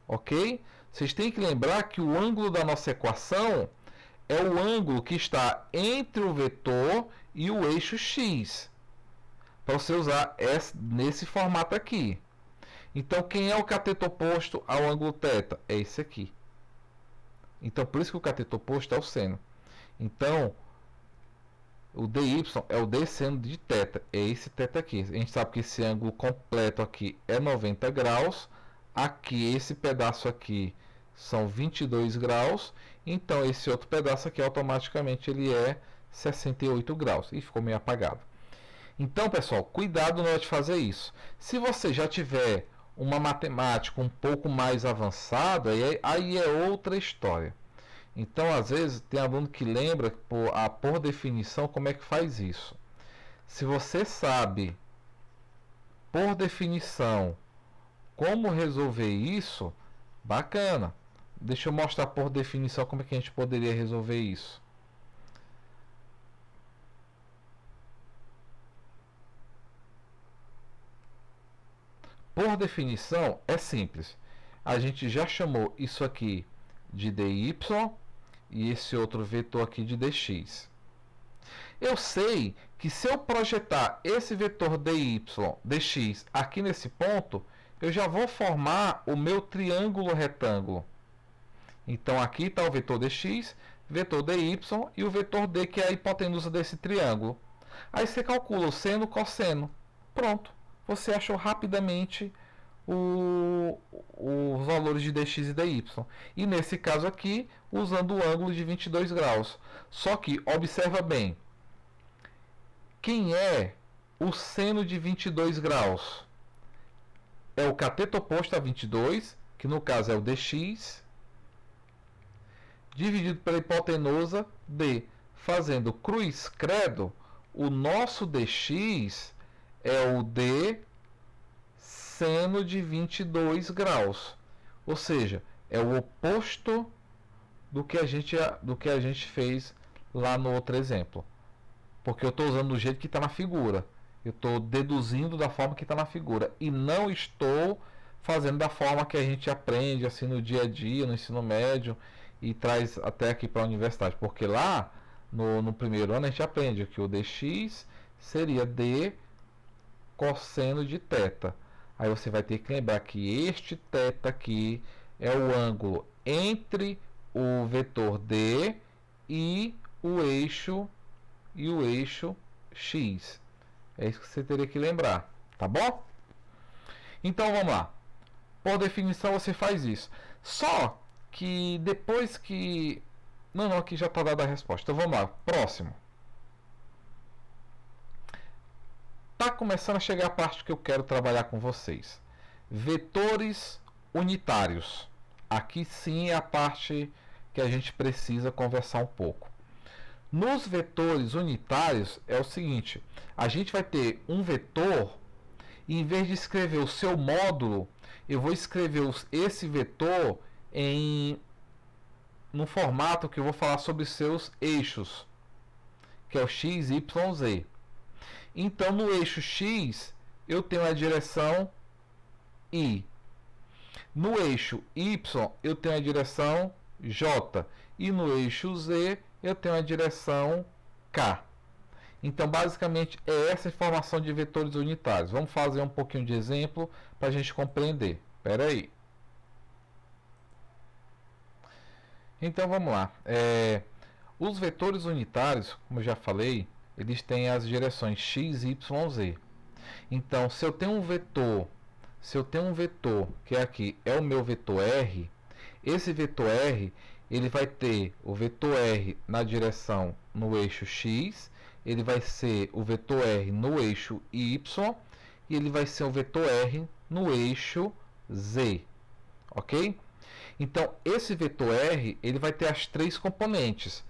ok? Vocês têm que lembrar que o ângulo da nossa equação é o ângulo que está entre o vetor e o eixo x, para você usar nesse formato aqui. Então, quem é o cateto oposto ao ângulo θ? É esse aqui. Então, por isso que o cateto oposto é o seno. Então, o dy é o d seno de θ. É esse θ aqui. A gente sabe que esse ângulo completo aqui é 90 graus. Aqui, esse pedaço aqui são 22 graus. Então, esse outro pedaço aqui, automaticamente, ele é 68 graus. E ficou meio apagado. Então, pessoal, cuidado na hora de fazer isso. Se você já tiver uma matemática um pouco mais avançada, aí é outra história. Então, às vezes, tem aluno que lembra, por definição, como é que faz isso. Se você sabe, por definição, como resolver isso, bacana. Deixa eu mostrar por definição como é que a gente poderia resolver isso. Por definição, é simples. A gente já chamou isso aqui de dy e esse outro vetor aqui de dx. Eu sei que se eu projetar esse vetor dy, dx aqui nesse ponto, eu já vou formar o meu triângulo retângulo. Então aqui está o vetor dx, vetor dy e o vetor d, que é a hipotenusa desse triângulo. Aí você calcula o seno, cosseno. Pronto. Você achou rapidamente os valores de dx e dy. E nesse caso aqui, usando o ângulo de 22 graus. Só que, observa bem, quem é o seno de 22 graus? É o cateto oposto a 22, que no caso é o dx, dividido pela hipotenusa d. Fazendo cruz credo, o nosso dx é o d seno de 22 graus. Ou seja, é o oposto do que a gente fez lá no outro exemplo. Porque eu estou usando do jeito que está na figura. Eu estou deduzindo da forma que está na figura. E não estou fazendo da forma que a gente aprende assim no dia a dia, no ensino médio, e traz até aqui para a universidade. Porque lá, no primeiro ano, a gente aprende que o dx seria d cosseno de θ. Aí você vai ter que lembrar que este θ aqui é o ângulo entre o vetor d e o eixo e o eixo X. É isso que você teria que lembrar, tá bom? Então vamos lá. Por definição você faz isso. Só que depois que... Não, aqui já está dada a resposta. Então vamos lá. Próximo. Tá começando a chegar a parte que eu quero trabalhar com vocês. Vetores unitários. Aqui sim é a parte que a gente precisa conversar um pouco. Nos vetores unitários é o seguinte, a gente vai ter um vetor e em vez de escrever o seu módulo, eu vou escrever esse vetor no formato que eu vou falar sobre seus eixos, que é o x, y, z. Então no eixo x eu tenho a direção y. No eixo y eu tenho a direção j. E no eixo z eu tenho a direção k. Então, basicamente, é essa informação de vetores unitários. Vamos fazer um pouquinho de exemplo para a gente compreender. Espera aí. Então, vamos lá. Os vetores unitários, como eu já falei, eles têm as direções x, y, z. Então, se eu tenho um vetor, que aqui é o meu vetor r, esse vetor r, ele vai ter o vetor r na direção no eixo x, ele vai ser o vetor r no eixo y e ele vai ser o vetor r no eixo z, ok? Então, esse vetor r, ele vai ter as três componentes.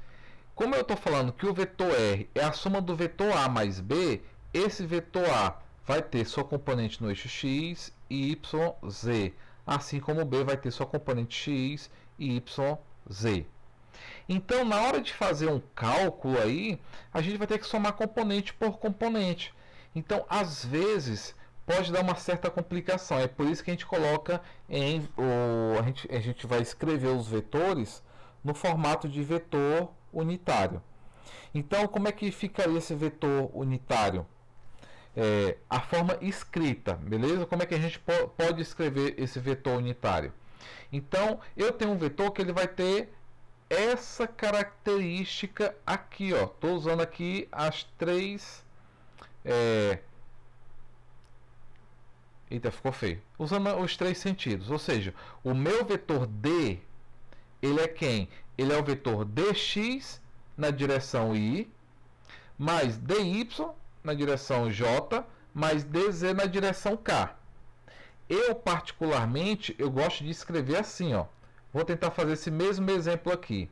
Como eu estou falando que o vetor r é a soma do vetor a mais b, esse vetor a vai ter sua componente no eixo x, y, z, assim como o b vai ter sua componente x, y, z. Então, na hora de fazer um cálculo aí, a gente vai ter que somar componente por componente. Então, às vezes, pode dar uma certa complicação. É por isso que a gente coloca a gente vai escrever os vetores no formato de vetor unitário. Então, como é que ficaria esse vetor unitário? A forma escrita, beleza? Como é que a gente pode escrever esse vetor unitário? Então, eu tenho um vetor que ele vai ter essa característica aqui, ó. Estou usando aqui as três. Eita, ficou feio. Usando os três sentidos, ou seja, o meu vetor D, ele é quem? Ele é o vetor dx na direção y, mais dy na direção j, mais dz na direção k. Eu particularmente, eu gosto de escrever assim, ó. Vou tentar fazer esse mesmo exemplo aqui.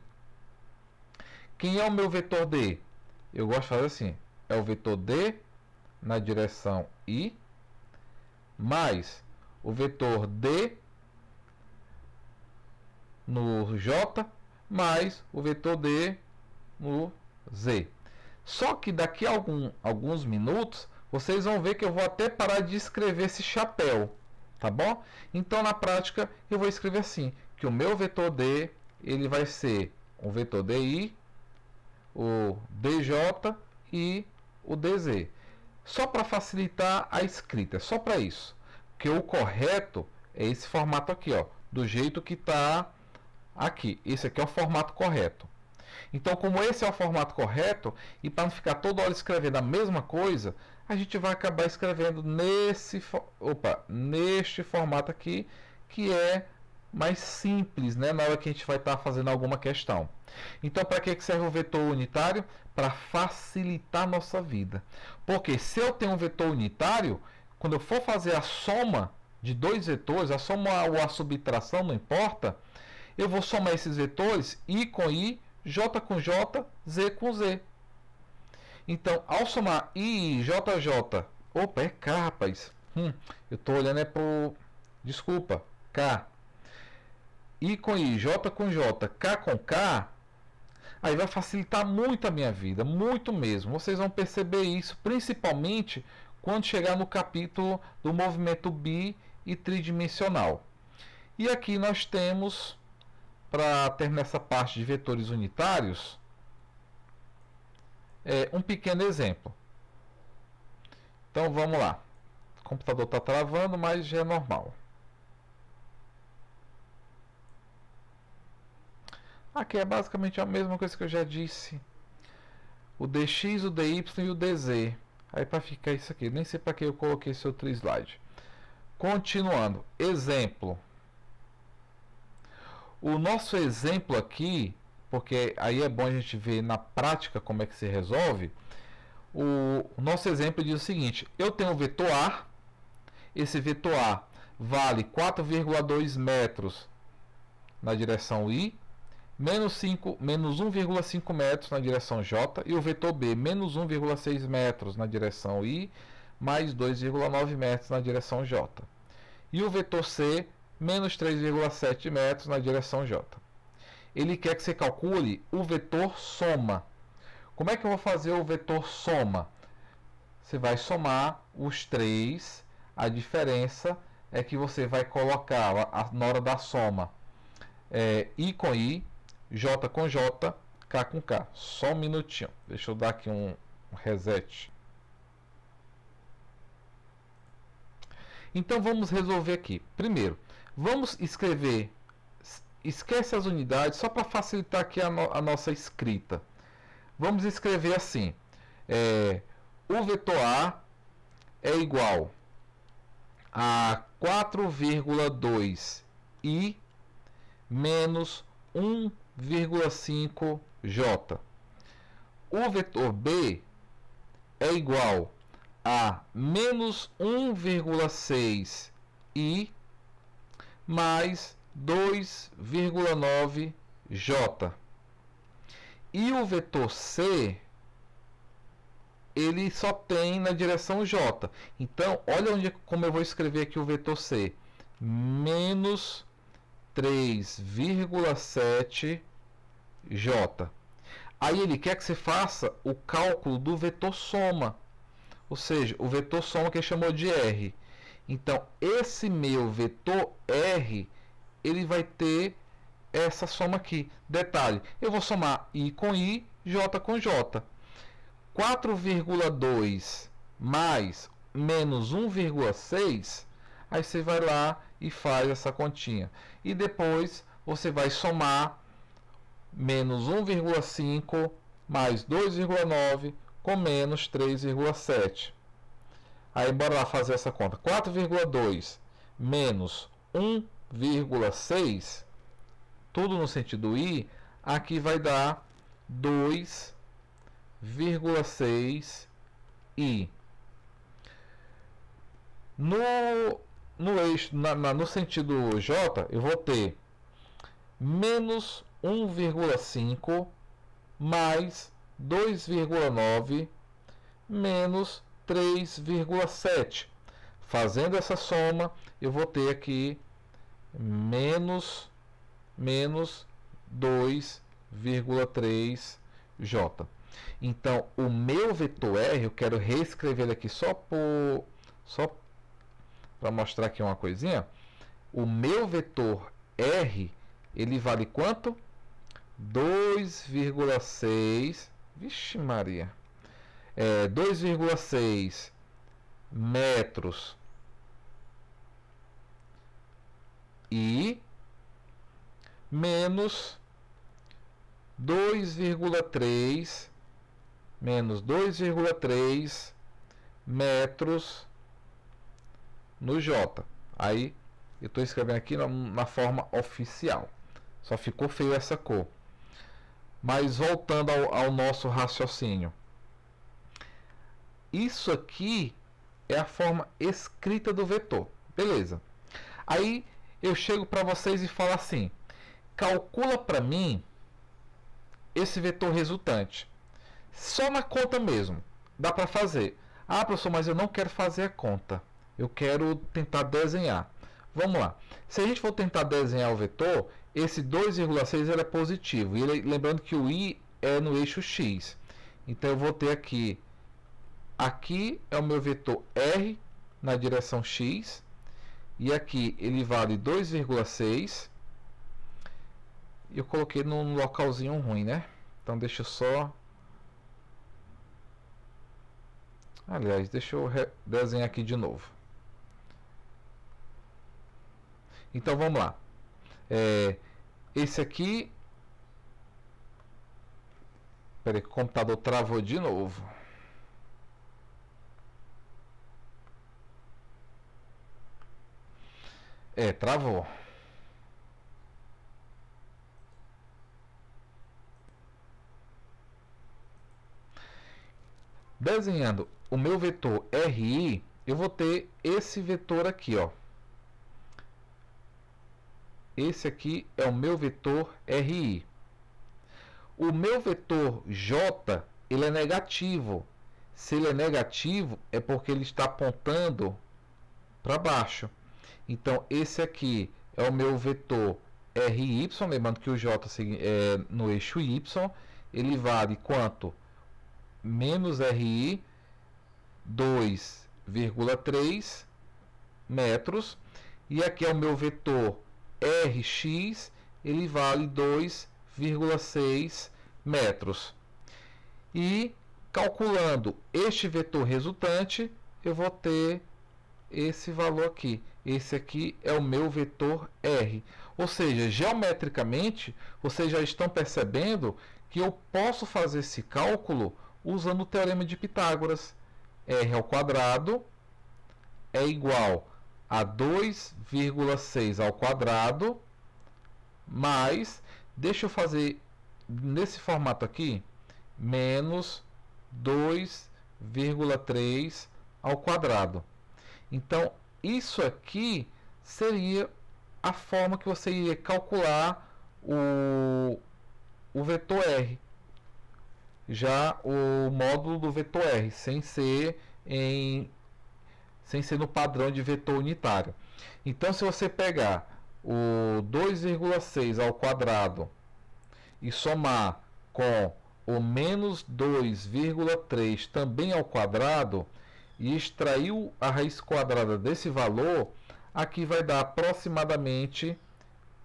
Quem é o meu vetor D? Eu gosto de fazer assim. É o vetor D na direção I, mais o vetor D no J, mais o vetor D no Z. Só que daqui a alguns minutos, vocês vão ver que eu vou até parar de escrever esse chapéu. Tá bom? Então, na prática, eu vou escrever assim, que o meu vetor D, ele vai ser o vetor DI, o DJ e o DZ. Só para facilitar a escrita, só para isso. Porque o correto é esse formato aqui, ó, do jeito que está aqui. Esse aqui é o formato correto. Então, como esse é o formato correto, e para não ficar toda hora escrevendo a mesma coisa, a gente vai acabar escrevendo neste formato aqui, que é mais simples, né, na hora que a gente vai estar fazendo alguma questão. Então, para que serve o vetor unitário? Para facilitar a nossa vida. Porque se eu tenho um vetor unitário, quando eu for fazer a soma de dois vetores, a soma ou a subtração, não importa, eu vou somar esses vetores, I com I, J com J, Z com Z. Então, ao somar I, J, J... Opa, é K, rapaz. Eu estou olhando pro... Desculpa, K. I com I, J com J, K com K... Aí vai facilitar muito a minha vida, muito mesmo. Vocês vão perceber isso, principalmente quando chegar no capítulo do movimento bi e tridimensional. E aqui nós temos, para terminar essa parte de vetores unitários, um pequeno exemplo. Então vamos lá. O computador está travando, mas já é normal. Aqui é basicamente a mesma coisa que eu já disse o dx, o dy e o dz. Aí para ficar isso aqui, nem sei para que eu coloquei esse outro slide. Continuando, exemplo. O nosso exemplo aqui, porque aí é bom a gente ver na prática como é que se resolve. O nosso exemplo diz o seguinte: eu tenho o vetor A, esse vetor A vale 4,2 metros na direção I, menos 1,5 metros na direção J, e o vetor B, menos 1,6 metros na direção I, mais 2,9 metros na direção J. E o vetor C, menos 3,7 metros na direção J. Ele quer que você calcule o vetor soma. Como é que eu vou fazer o vetor soma? Você vai somar os três, a diferença é que você vai colocar na hora da soma I com I, J com J, K com K. Só um minutinho, deixa eu dar aqui um reset. Então vamos resolver aqui. Primeiro, vamos escrever, esquece as unidades, só para facilitar aqui a nossa escrita. Vamos escrever assim, o vetor A é igual a 4,2 I menos 1,5 J. O vetor B é igual a menos 1,6 I mais 2,9 J. E o vetor C, ele só tem na direção J. Então, olha como eu vou escrever aqui o vetor C. Menos 3,7 J. Aí ele quer que você faça o cálculo do vetor soma. Ou seja, o vetor soma que ele chamou de R. Então, esse meu vetor R, ele vai ter essa soma aqui. Detalhe, eu vou somar I com I, J com J. 4,2 mais menos 1,6, aí você vai lá e faz essa continha. E depois você vai somar menos 1,5 mais 2,9 com menos 3,7. Aí bora lá fazer essa conta. 4,2 menos 1,6, tudo no sentido I, aqui vai dar 2,6 I. No eixo, no sentido J, eu vou ter menos 1,5 mais 2,9 menos 3,7. Fazendo essa soma, eu vou ter aqui menos 2,3 J. Então, o meu vetor R, eu quero reescrever ele aqui só para mostrar aqui uma coisinha. O meu vetor R, ele vale quanto? 2,6. Vixe Maria. 2,6 metros e menos 2,3 metros no J. Aí eu estou escrevendo aqui na forma oficial. Só ficou feio essa cor. Mas voltando ao nosso raciocínio. Isso aqui é a forma escrita do vetor. Beleza. Aí eu chego para vocês e falo assim: calcula para mim esse vetor resultante. Só na conta mesmo. Dá para fazer. Ah, professor, mas eu não quero fazer a conta. Eu quero tentar desenhar. Vamos lá. Se a gente for tentar desenhar o vetor, esse 2,6 ele é positivo. E lembrando que o I é no eixo X. Então eu vou ter aqui. Aqui é o meu vetor R na direção X. E aqui ele vale 2,6. Eu coloquei num localzinho ruim, né? Então deixa eu só... Aliás, deixa eu desenhar aqui de novo. Então vamos lá. Esse aqui Espera aí que o computador travou de novo. Travou. Desenhando o meu vetor RI, eu vou ter esse vetor aqui, ó. Esse aqui é o meu vetor RI. O meu vetor J, ele é negativo. Se ele é negativo, é porque ele está apontando para baixo. Então, esse aqui é o meu vetor RY, lembrando que o J é no eixo Y, ele vale quanto? Menos RI, 2,3 metros. E aqui é o meu vetor Rx, ele vale 2,6 metros. E calculando este vetor resultante, eu vou ter esse valor aqui. Esse aqui é o meu vetor R. Ou seja, geometricamente, vocês já estão percebendo que eu posso fazer esse cálculo usando o teorema de Pitágoras. R ao quadrado é igual a 2,6 ao quadrado mais, deixa eu fazer nesse formato aqui, menos 2,3 ao quadrado. Então, isso aqui seria a forma que você iria calcular o vetor R. Já o módulo do vetor R, sem ser no padrão de vetor unitário. Então, se você pegar o 2,6 ao quadrado e somar com o menos 2,3 também ao quadrado e extrair a raiz quadrada desse valor, aqui vai dar aproximadamente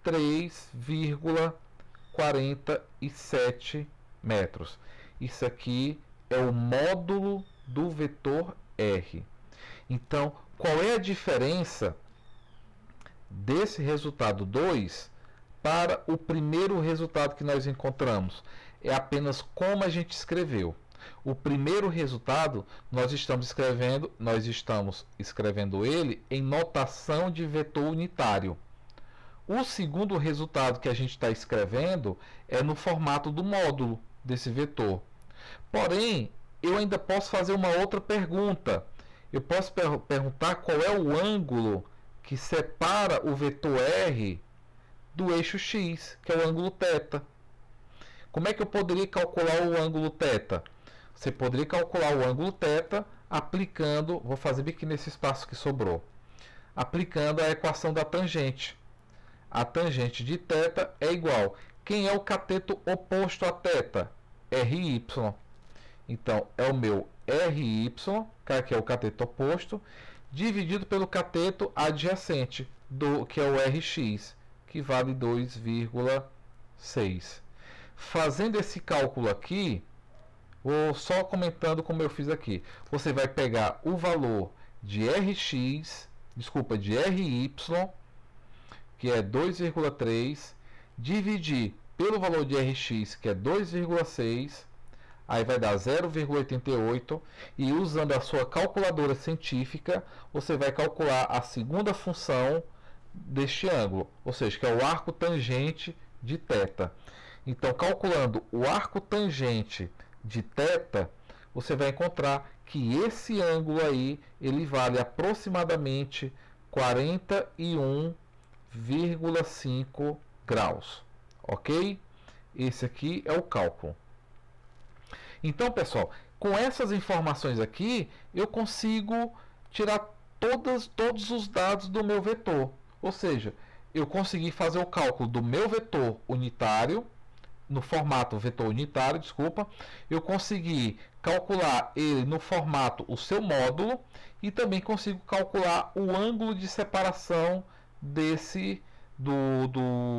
3,47 metros. Isso aqui é o módulo do vetor R. Então, qual é a diferença desse resultado 2 para o primeiro resultado que nós encontramos? É apenas como a gente escreveu. O primeiro resultado nós estamos escrevendo ele em notação de vetor unitário. O segundo resultado que a gente está escrevendo é no formato do módulo desse vetor. Porém, eu ainda posso fazer uma outra pergunta. Eu posso perguntar qual é o ângulo que separa o vetor R do eixo X, que é o ângulo θ. Como é que eu poderia calcular o ângulo θ? Você poderia calcular o ângulo θ aplicando, vou fazer aqui nesse espaço que sobrou, aplicando a equação da tangente. A tangente de θ é igual. Quem é o cateto oposto a θ? RY. Então, é o meu RY, que é o cateto oposto, dividido pelo cateto adjacente, que é o RX, que vale 2,6. Fazendo esse cálculo aqui, vou só comentando como eu fiz aqui. Você vai pegar o valor de de RY, que é 2,3, dividir pelo valor de Rx, que é 2,6, aí vai dar 0,88, e usando a sua calculadora científica, você vai calcular a segunda função deste ângulo, ou seja, que é o arco tangente de θ. Então, calculando o arco tangente de θ, você vai encontrar que esse ângulo aí, ele vale aproximadamente 41,5 graus, ok? Esse aqui é o cálculo. Então, pessoal, com essas informações aqui, eu consigo tirar todos os dados do meu vetor. Ou seja, eu consegui fazer o cálculo do meu vetor unitário, no formato vetor unitário, desculpa. Eu consegui calcular ele no formato o seu módulo e também consigo calcular o ângulo de separação do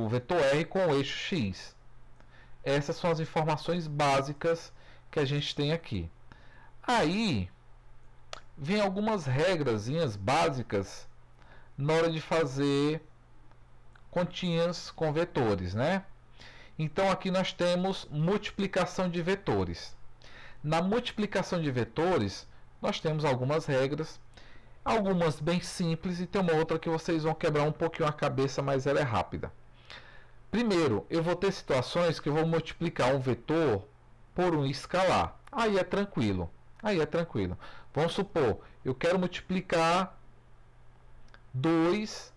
vetor R com o eixo X. Essas são as informações básicas que a gente tem aqui. Aí vem algumas regrazinhas básicas na hora de fazer continhas com vetores, né? Então aqui nós temos multiplicação de vetores. Na multiplicação de vetores, nós temos algumas regras, algumas bem simples e tem uma outra que vocês vão quebrar um pouquinho a cabeça, mas ela é rápida. Primeiro, eu vou ter situações que eu vou multiplicar um vetor por um escalar. Aí é tranquilo. Vamos supor, eu quero multiplicar 2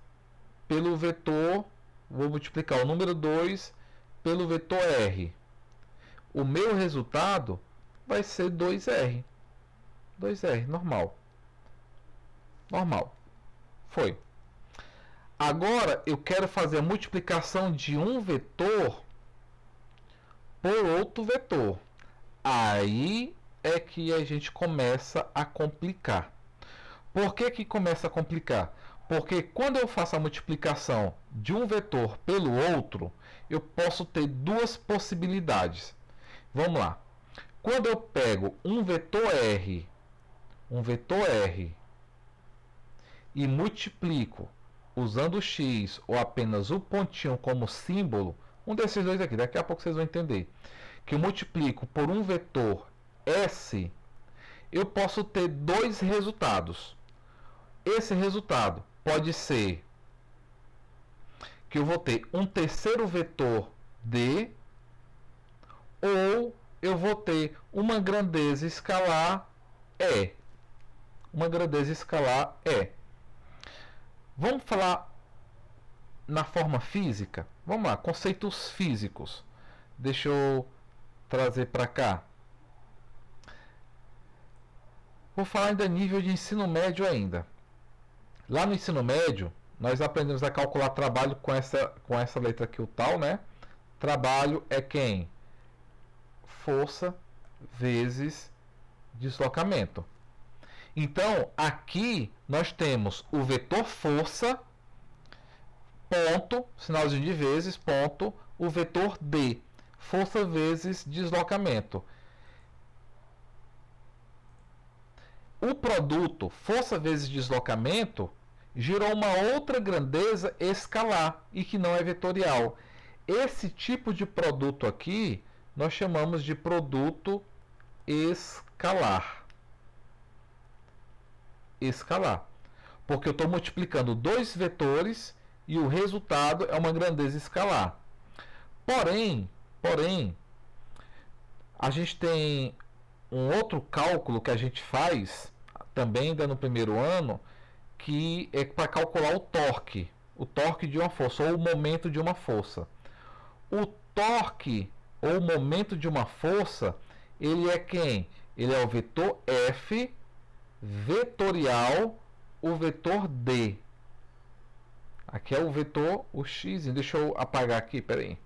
pelo vetor, vou multiplicar o número 2 pelo vetor R. O meu resultado vai ser 2R. 2R, normal. Foi. Agora eu quero fazer a multiplicação de um vetor por outro vetor. Aí é que a gente começa a complicar. Por que que começa a complicar? Porque quando eu faço a multiplicação de um vetor pelo outro, eu posso ter duas possibilidades. Vamos lá. Quando eu pego um vetor R e multiplico usando o x ou apenas o pontinho como símbolo, um desses dois aqui, daqui a pouco vocês vão entender, que eu multiplico por um vetor S, eu posso ter dois resultados. Esse resultado pode ser que eu vou ter um terceiro vetor D, ou eu vou ter uma grandeza escalar E. Vamos falar na forma física? Vamos lá, conceitos físicos. Deixa eu trazer para cá. Vou falar ainda nível de ensino médio ainda. Lá no ensino médio, nós aprendemos a calcular trabalho com essa letra aqui, o tal, né? Trabalho é quem? Força vezes deslocamento. Então, aqui nós temos o vetor força, ponto, sinalzinho de vezes, ponto, o vetor D, força vezes deslocamento. O produto força vezes deslocamento gerou uma outra grandeza escalar e que não é vetorial. Esse tipo de produto aqui nós chamamos de produto escalar. Porque eu estou multiplicando dois vetores e o resultado é uma grandeza escalar. Porém, a gente tem um outro cálculo que a gente faz também ainda no primeiro ano, que é para calcular o torque de uma força, ou o momento de uma força. O torque ou o momento de uma força, ele é quem? Ele é o vetor F vetorial, o vetor D. Aqui é o vetor, o x, deixa eu apagar aqui, peraí.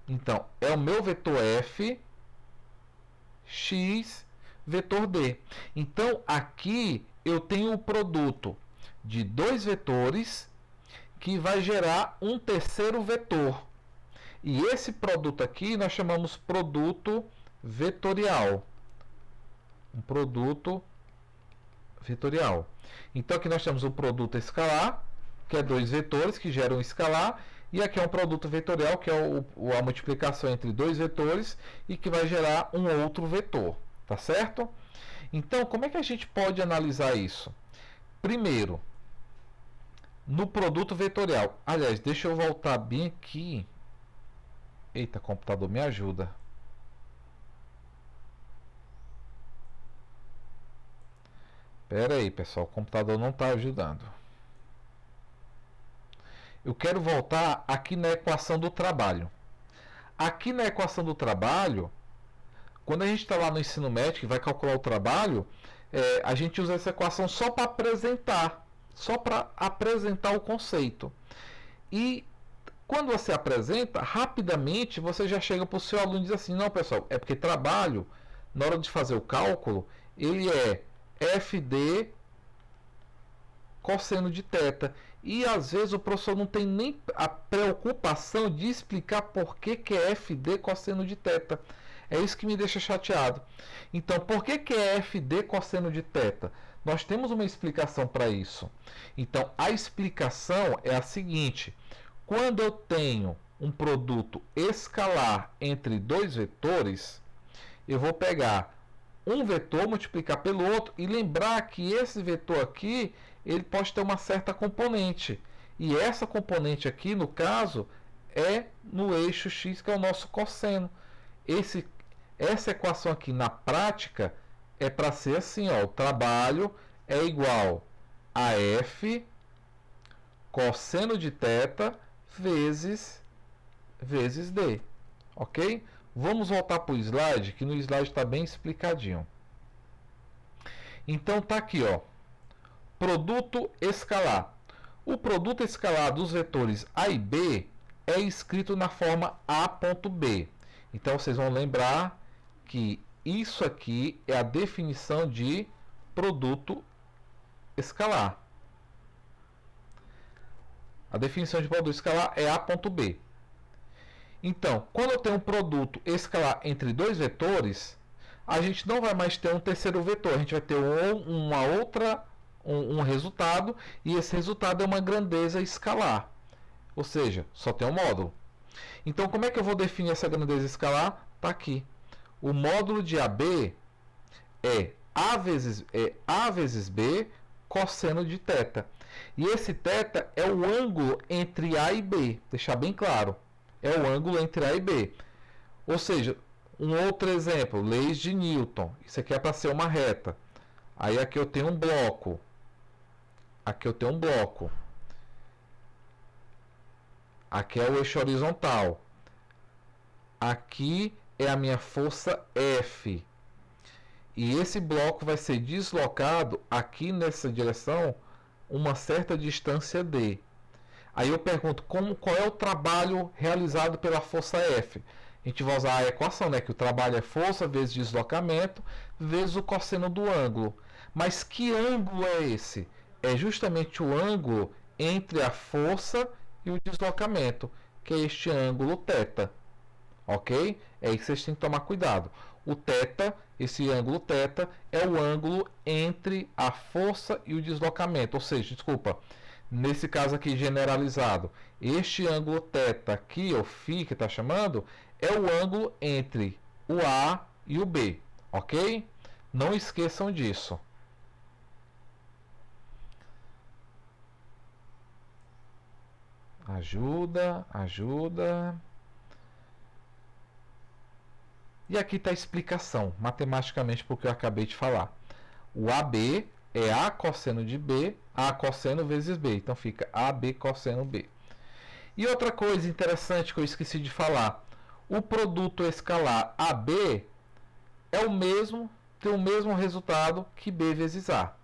Então, é o meu vetor F, x, vetor D. Então, aqui eu tenho o produto de dois vetores que vai gerar um terceiro vetor. E esse produto aqui nós chamamos produto vetorial. Um produto vetorial. Então, aqui nós temos o produto escalar, que é dois vetores que geram um escalar. E aqui é um produto vetorial, que é a multiplicação entre dois vetores e que vai gerar um outro vetor. Tá certo? Então, como é que a gente pode analisar isso? Primeiro, no produto vetorial. Aliás, deixa eu voltar bem aqui. Eita, computador, me ajuda. Pera aí, pessoal, o computador não está ajudando. Eu quero voltar aqui na equação do trabalho. Aqui na equação do trabalho, quando a gente está lá no ensino médio e vai calcular o trabalho, a gente usa essa equação só para apresentar o conceito. E quando você apresenta, rapidamente você já chega para o seu aluno e diz assim, não, pessoal, é porque trabalho, na hora de fazer o cálculo, ele é FD cosseno de θ. E às vezes o professor não tem nem a preocupação de explicar por que é FD cosseno de θ. É isso que me deixa chateado. Então, por que é FD cosseno de θ? Nós temos uma explicação para isso. Então, a explicação é a seguinte: Quando eu tenho um produto escalar entre dois vetores, eu vou pegar um vetor, multiplicar pelo outro e lembrar que esse vetor aqui, ele pode ter uma certa componente. E essa componente aqui, no caso, é no eixo x, que é o nosso cosseno. Essa equação aqui, na prática, é para ser assim, ó, o trabalho é igual a f cosseno de θ vezes d, ok? Vamos voltar para o slide, que no slide está bem explicadinho. Então tá aqui, ó, produto escalar. O produto escalar dos vetores A e B é escrito na forma A.B. Então vocês vão lembrar que isso aqui é a definição de produto escalar. A definição de produto escalar é A.B. Então, quando eu tenho um produto escalar entre dois vetores, a gente não vai mais ter um terceiro vetor, a gente vai ter um resultado, e esse resultado é uma grandeza escalar, ou seja, só tem um módulo. Então, como é que eu vou definir essa grandeza escalar? Está aqui. O módulo de AB é A vezes B cosseno de θ. E esse θ é o ângulo entre A e B, deixar bem claro. É o ângulo entre A e B. Ou seja, um outro exemplo, leis de Newton. Isso aqui é para ser uma reta. Aí aqui eu tenho um bloco. Aqui eu tenho um bloco. Aqui é o eixo horizontal. Aqui é a minha força F. E esse bloco vai ser deslocado aqui nessa direção uma certa distância D. Aí eu pergunto, qual é o trabalho realizado pela força F? A gente vai usar a equação, né? Que o trabalho é força vezes deslocamento vezes o cosseno do ângulo. Mas que ângulo é esse? É justamente o ângulo entre a força e o deslocamento, que é este ângulo θ. Ok? É isso que vocês têm que tomar cuidado. O θ, esse ângulo θ, é o ângulo entre a força e o deslocamento. Ou seja, desculpa, nesse caso aqui generalizado, este ângulo θ aqui, o φ que está chamando, é o ângulo entre o A e o B. Ok? Não esqueçam disso. Ajuda. E aqui está a explicação, matematicamente, porque eu acabei de falar. O AB é A cosseno de B, A cosseno vezes B. Então fica AB cosseno B. E outra coisa interessante que eu esqueci de falar. O produto escalar AB é o mesmo, tem o mesmo resultado que B vezes A.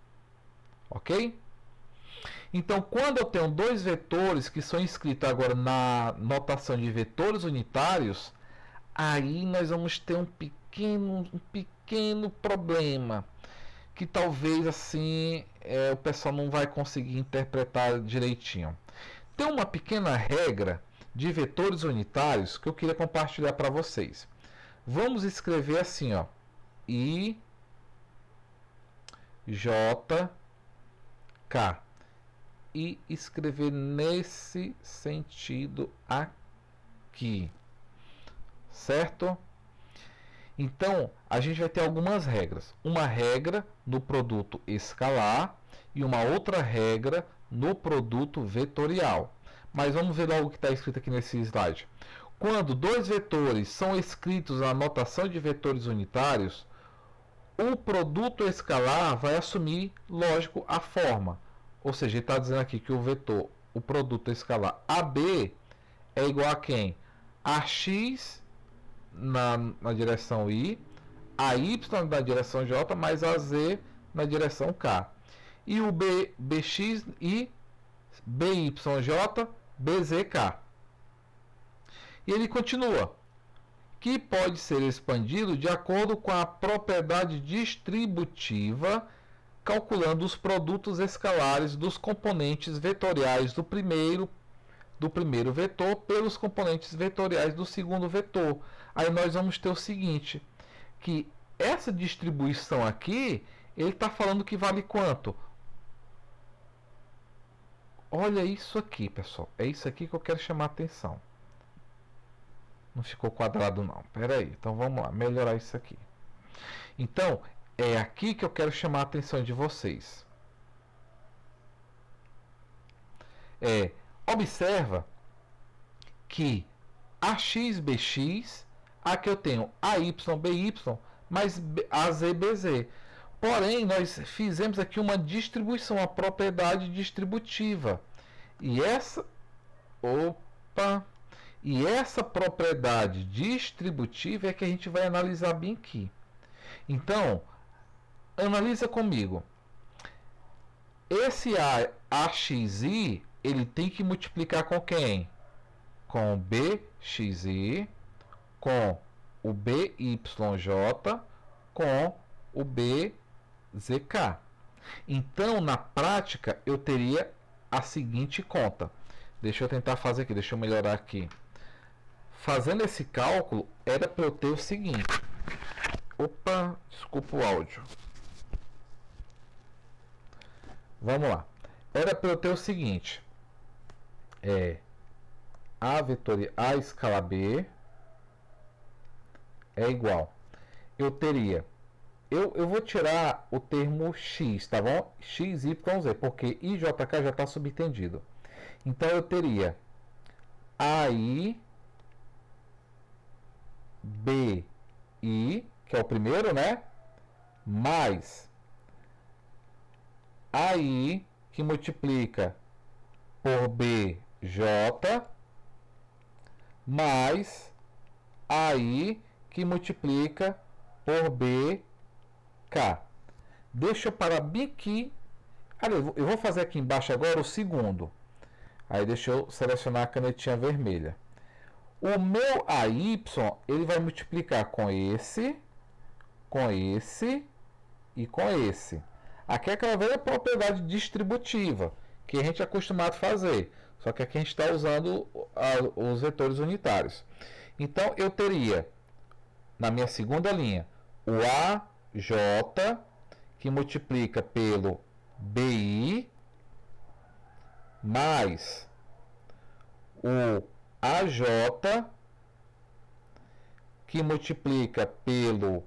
Ok? Então, quando eu tenho dois vetores que são escritos agora na notação de vetores unitários, aí nós vamos ter um pequeno problema, que talvez assim o pessoal não vai conseguir interpretar direitinho. Tem uma pequena regra de vetores unitários que eu queria compartilhar para vocês. Vamos escrever assim, ó, I, J, K. E escrever nesse sentido aqui, certo? Então, a gente vai ter algumas regras. Uma regra no produto escalar e uma outra regra no produto vetorial. Mas vamos ver logo o que está escrito aqui nesse slide. Quando dois vetores são escritos na notação de vetores unitários, o produto escalar vai assumir, lógico, a forma. Ou seja, ele está dizendo aqui que o produto escalar AB é igual a quem? A x na direção I, a y na direção J, mais a z na direção K. E o bx e byj, bzk. E ele continua, que pode ser expandido de acordo com a propriedade distributiva, calculando os produtos escalares dos componentes vetoriais do primeiro vetor pelos componentes vetoriais do segundo vetor. Aí nós vamos ter o seguinte, que essa distribuição aqui, ele está falando que vale quanto? olha isso aqui, pessoal. É isso aqui que eu quero chamar a atenção. Não ficou quadrado não. Pera aí. Então vamos lá, melhorar isso aqui. Então, é aqui que eu quero chamar a atenção de vocês. Observa que AXBX, aqui eu tenho AYBY mais AZBZ. Porém, nós fizemos aqui uma distribuição, uma propriedade distributiva. E essa propriedade distributiva é que a gente vai analisar bem aqui. Então, analisa comigo. Esse AXI, ele tem que multiplicar com quem? Com o BXI, com o BYJ, com o BZK. Então, na prática, eu teria a seguinte conta. Deixa eu tentar fazer aqui, deixa eu melhorar aqui. Fazendo esse cálculo, era para eu ter o seguinte. Opa, desculpa o áudio. Vamos lá. Era para eu ter o seguinte. A escala B é igual. Eu teria. Eu vou tirar o termo X, tá bom? X, Y, Z, porque I, J, K já está subentendido. Então eu teria AI, BI, que é o primeiro, né? Mais AI, que multiplica por BJ, mais AI, que multiplica por BK. Deixa eu parar bem aqui. Eu vou fazer aqui embaixo agora o segundo. Aí deixa eu selecionar a canetinha vermelha. O meu AY, ele vai multiplicar com esse e com esse. Aqui é aquela velha propriedade distributiva que a gente é acostumado a fazer. Só que aqui a gente está usando os vetores unitários. Então, eu teria, na minha segunda linha, o AJ, que multiplica pelo BI, mais o AJ, que multiplica pelo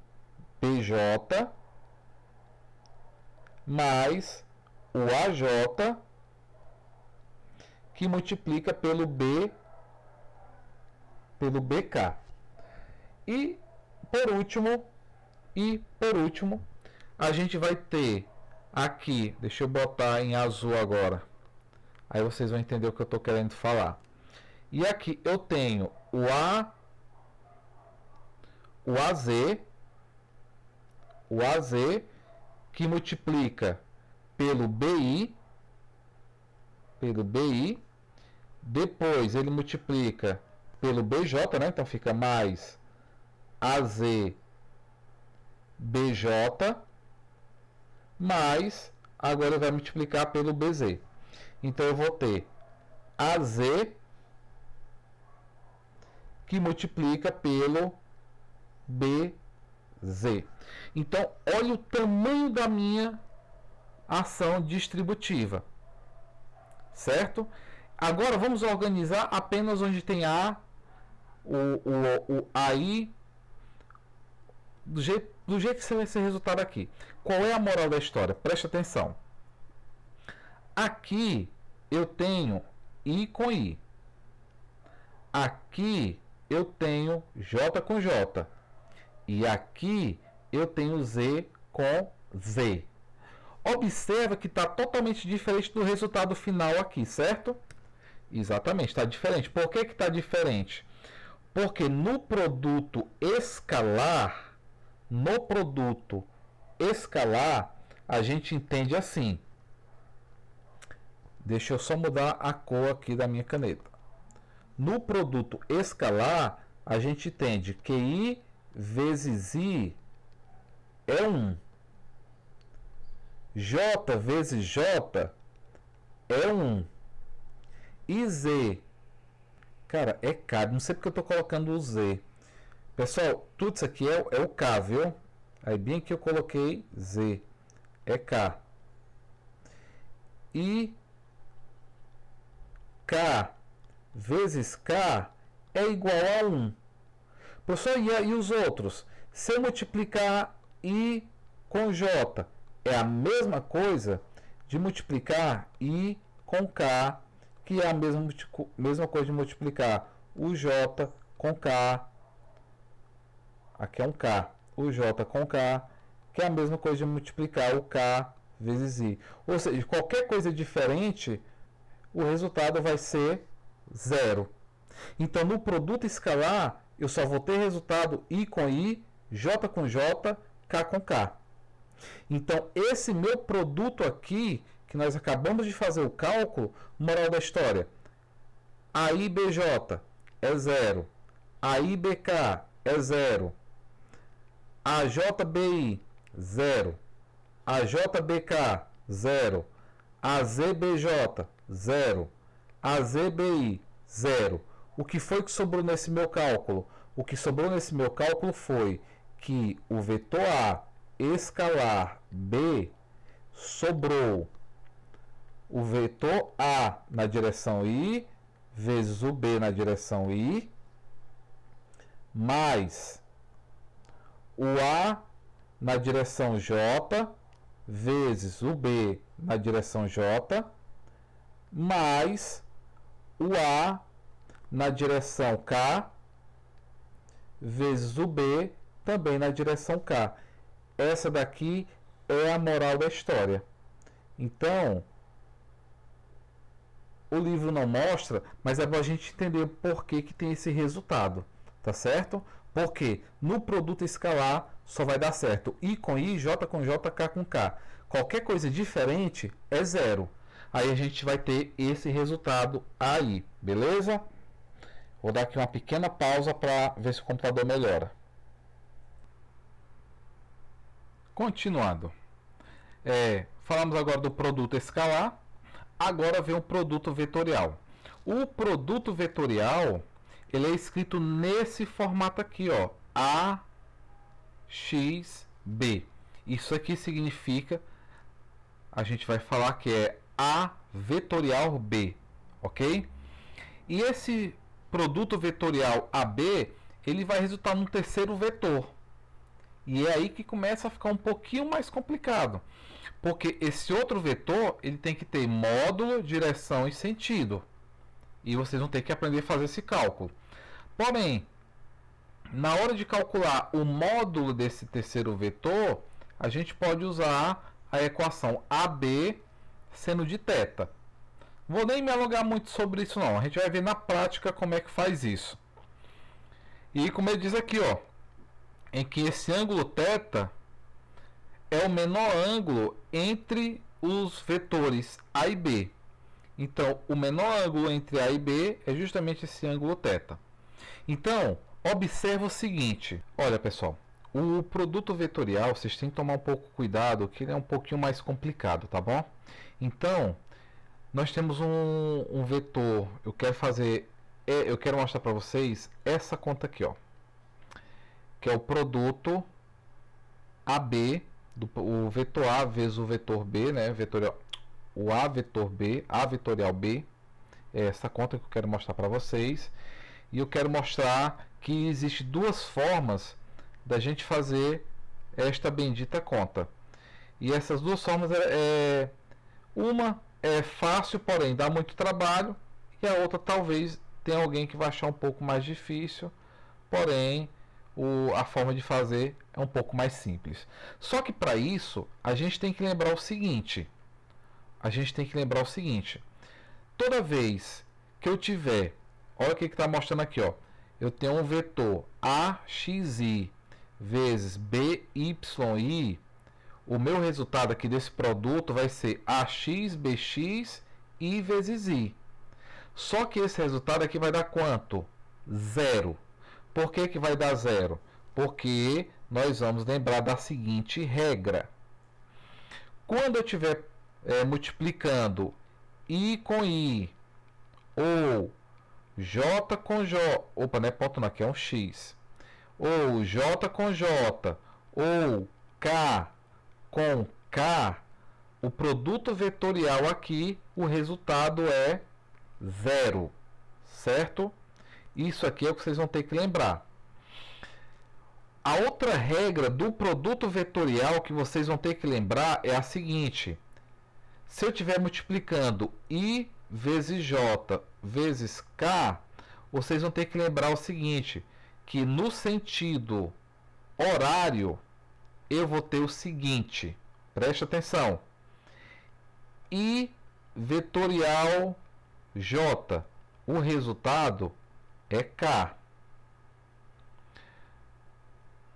BJ, mais o AJ, que multiplica pelo BK. E por último, a gente vai ter aqui, deixa eu botar em azul agora. Aí vocês vão entender o que eu estou querendo falar. E aqui eu tenho o AZ, que multiplica pelo BI, depois ele multiplica pelo BJ, né? Então fica mais AZ BJ, mais, agora vai multiplicar pelo BZ. Então eu vou ter AZ, que multiplica pelo BZ. Então, olha o tamanho da minha ação distributiva. Certo? Agora vamos organizar apenas onde tem o AI, do jeito que vai ser resultado aqui. Qual é a moral da história? Preste atenção. Aqui eu tenho I com I. Aqui eu tenho J com J. E aqui eu tenho Z com Z. Observa que está totalmente diferente do resultado final aqui, certo? Exatamente, está diferente. Por que está diferente? Porque no produto escalar, a gente entende assim. Deixa eu só mudar a cor aqui da minha caneta. No produto escalar, a gente entende que I vezes I é 1. J vezes J é 1. E Z, cara, é K. Não sei porque eu estou colocando o Z. Pessoal, tudo isso aqui é o K, viu? Aí bem que eu coloquei Z. É K. E K vezes K é igual a 1. Professor, e os outros? Se eu multiplicar I com J, é a mesma coisa de multiplicar I com K, que é a mesma coisa de multiplicar o J com K. Aqui é um K. O J com K, que é a mesma coisa de multiplicar o K vezes I. Ou seja, qualquer coisa diferente, o resultado vai ser zero. Então, no produto escalar, eu só vou ter resultado I com I, J com J, K com K. Então, esse meu produto aqui, que nós acabamos de fazer o cálculo, moral da história, AIBJ é zero, AIBK é zero, AJBI, 0. AJBK, 0. AZBJ, 0. AZBI, 0. O que foi que sobrou nesse meu cálculo? O que sobrou nesse meu cálculo foi que o vetor A escalar B sobrou o vetor A na direção I vezes o B na direção I mais o A na direção J vezes o B na direção J mais o A na direção K vezes o B também na direção K. Essa daqui é a moral da história. Então, o livro não mostra, mas é bom a gente entender por que tem esse resultado, tá certo? Porque no produto escalar só vai dar certo I com I, J com J, K com K. Qualquer coisa diferente é zero. Aí a gente vai ter esse resultado aí, beleza? Vou dar aqui uma pequena pausa para ver se o computador melhora. Continuando. Falamos agora do produto escalar. Agora vem o produto vetorial. O produto vetorial, ele é escrito nesse formato aqui, ó, AXB. Isso aqui significa, a gente vai falar que é A vetorial B, ok? E esse produto vetorial AB, ele vai resultar num terceiro vetor. E é aí que começa a ficar um pouquinho mais complicado. Porque esse outro vetor, ele tem que ter módulo, direção e sentido. E vocês vão ter que aprender a fazer esse cálculo. Porém, na hora de calcular o módulo desse terceiro vetor, a gente pode usar a equação AB seno de θ. Vou nem me alongar muito sobre isso não. A gente vai ver na prática como é que faz isso. E como ele diz aqui, ó, em que esse ângulo θ é o menor ângulo entre os vetores A e B. Então, o menor ângulo entre A e B é justamente esse ângulo θ. Então, observa o seguinte. Olha, pessoal, o produto vetorial, vocês têm que tomar um pouco cuidado, que ele é um pouquinho mais complicado, tá bom? Então, nós temos um vetor. Eu quero mostrar para vocês essa conta aqui, ó, que é o produto AB, o vetor A vezes o vetor B, né? O A vetor B, A vetorial B, é essa conta que eu quero mostrar para vocês. E eu quero mostrar que existe duas formas da gente fazer esta bendita conta. E essas duas formas uma é fácil, porém dá muito trabalho, e a outra talvez tenha alguém que vai achar um pouco mais difícil, porém a forma de fazer é um pouco mais simples. Só que para isso a gente tem que lembrar o seguinte. Toda vez que eu tiver, olha o que está mostrando aqui, ó, eu tenho um vetor AXI vezes BYI, o meu resultado aqui desse produto vai ser AXBX I vezes I. Só que esse resultado aqui vai dar quanto? Zero. Por que que vai dar zero? Porque nós vamos lembrar da seguinte regra. Quando eu estiver multiplicando I com I, ou J com J, opa, não é ponto não, aqui é um X, ou J com J, ou K com K, o produto vetorial aqui, o resultado é zero, certo? Isso aqui é o que vocês vão ter que lembrar. A outra regra do produto vetorial que vocês vão ter que lembrar é a seguinte: se eu estiver multiplicando I vezes J vezes K, vocês vão ter que lembrar o seguinte, que no sentido horário eu vou ter o seguinte, preste atenção, I vetorial J, o resultado é K.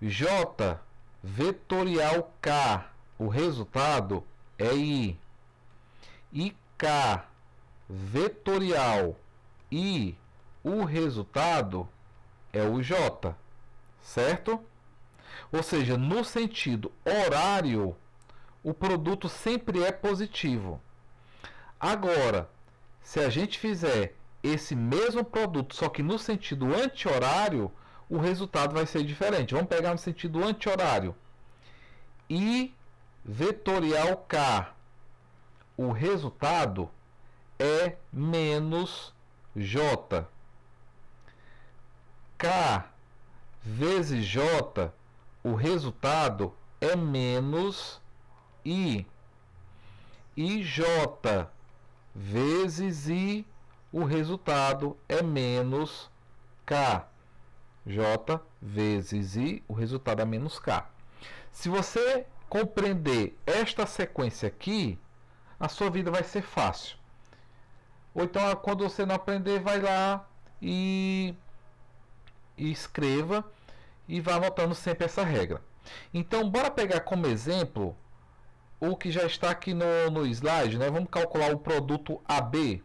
J vetorial K, o resultado é I. E K vetorial I, o resultado é o J, certo? Ou seja, no sentido horário, o produto sempre é positivo. Agora, se a gente fizer esse mesmo produto, só que no sentido anti-horário, o resultado vai ser diferente. Vamos pegar no sentido anti-horário. I vetorial K, o resultado é menos J. K vezes J, o resultado é menos I. E J vezes I, o resultado é menos K. J vezes I, o resultado é menos K. Se você compreender esta sequência aqui, a sua vida vai ser fácil. Ou então, quando você não aprender, vai lá e escreva e vá anotando sempre essa regra. Então, bora pegar como exemplo o que já está aqui no slide, né? Vamos calcular o produto AB.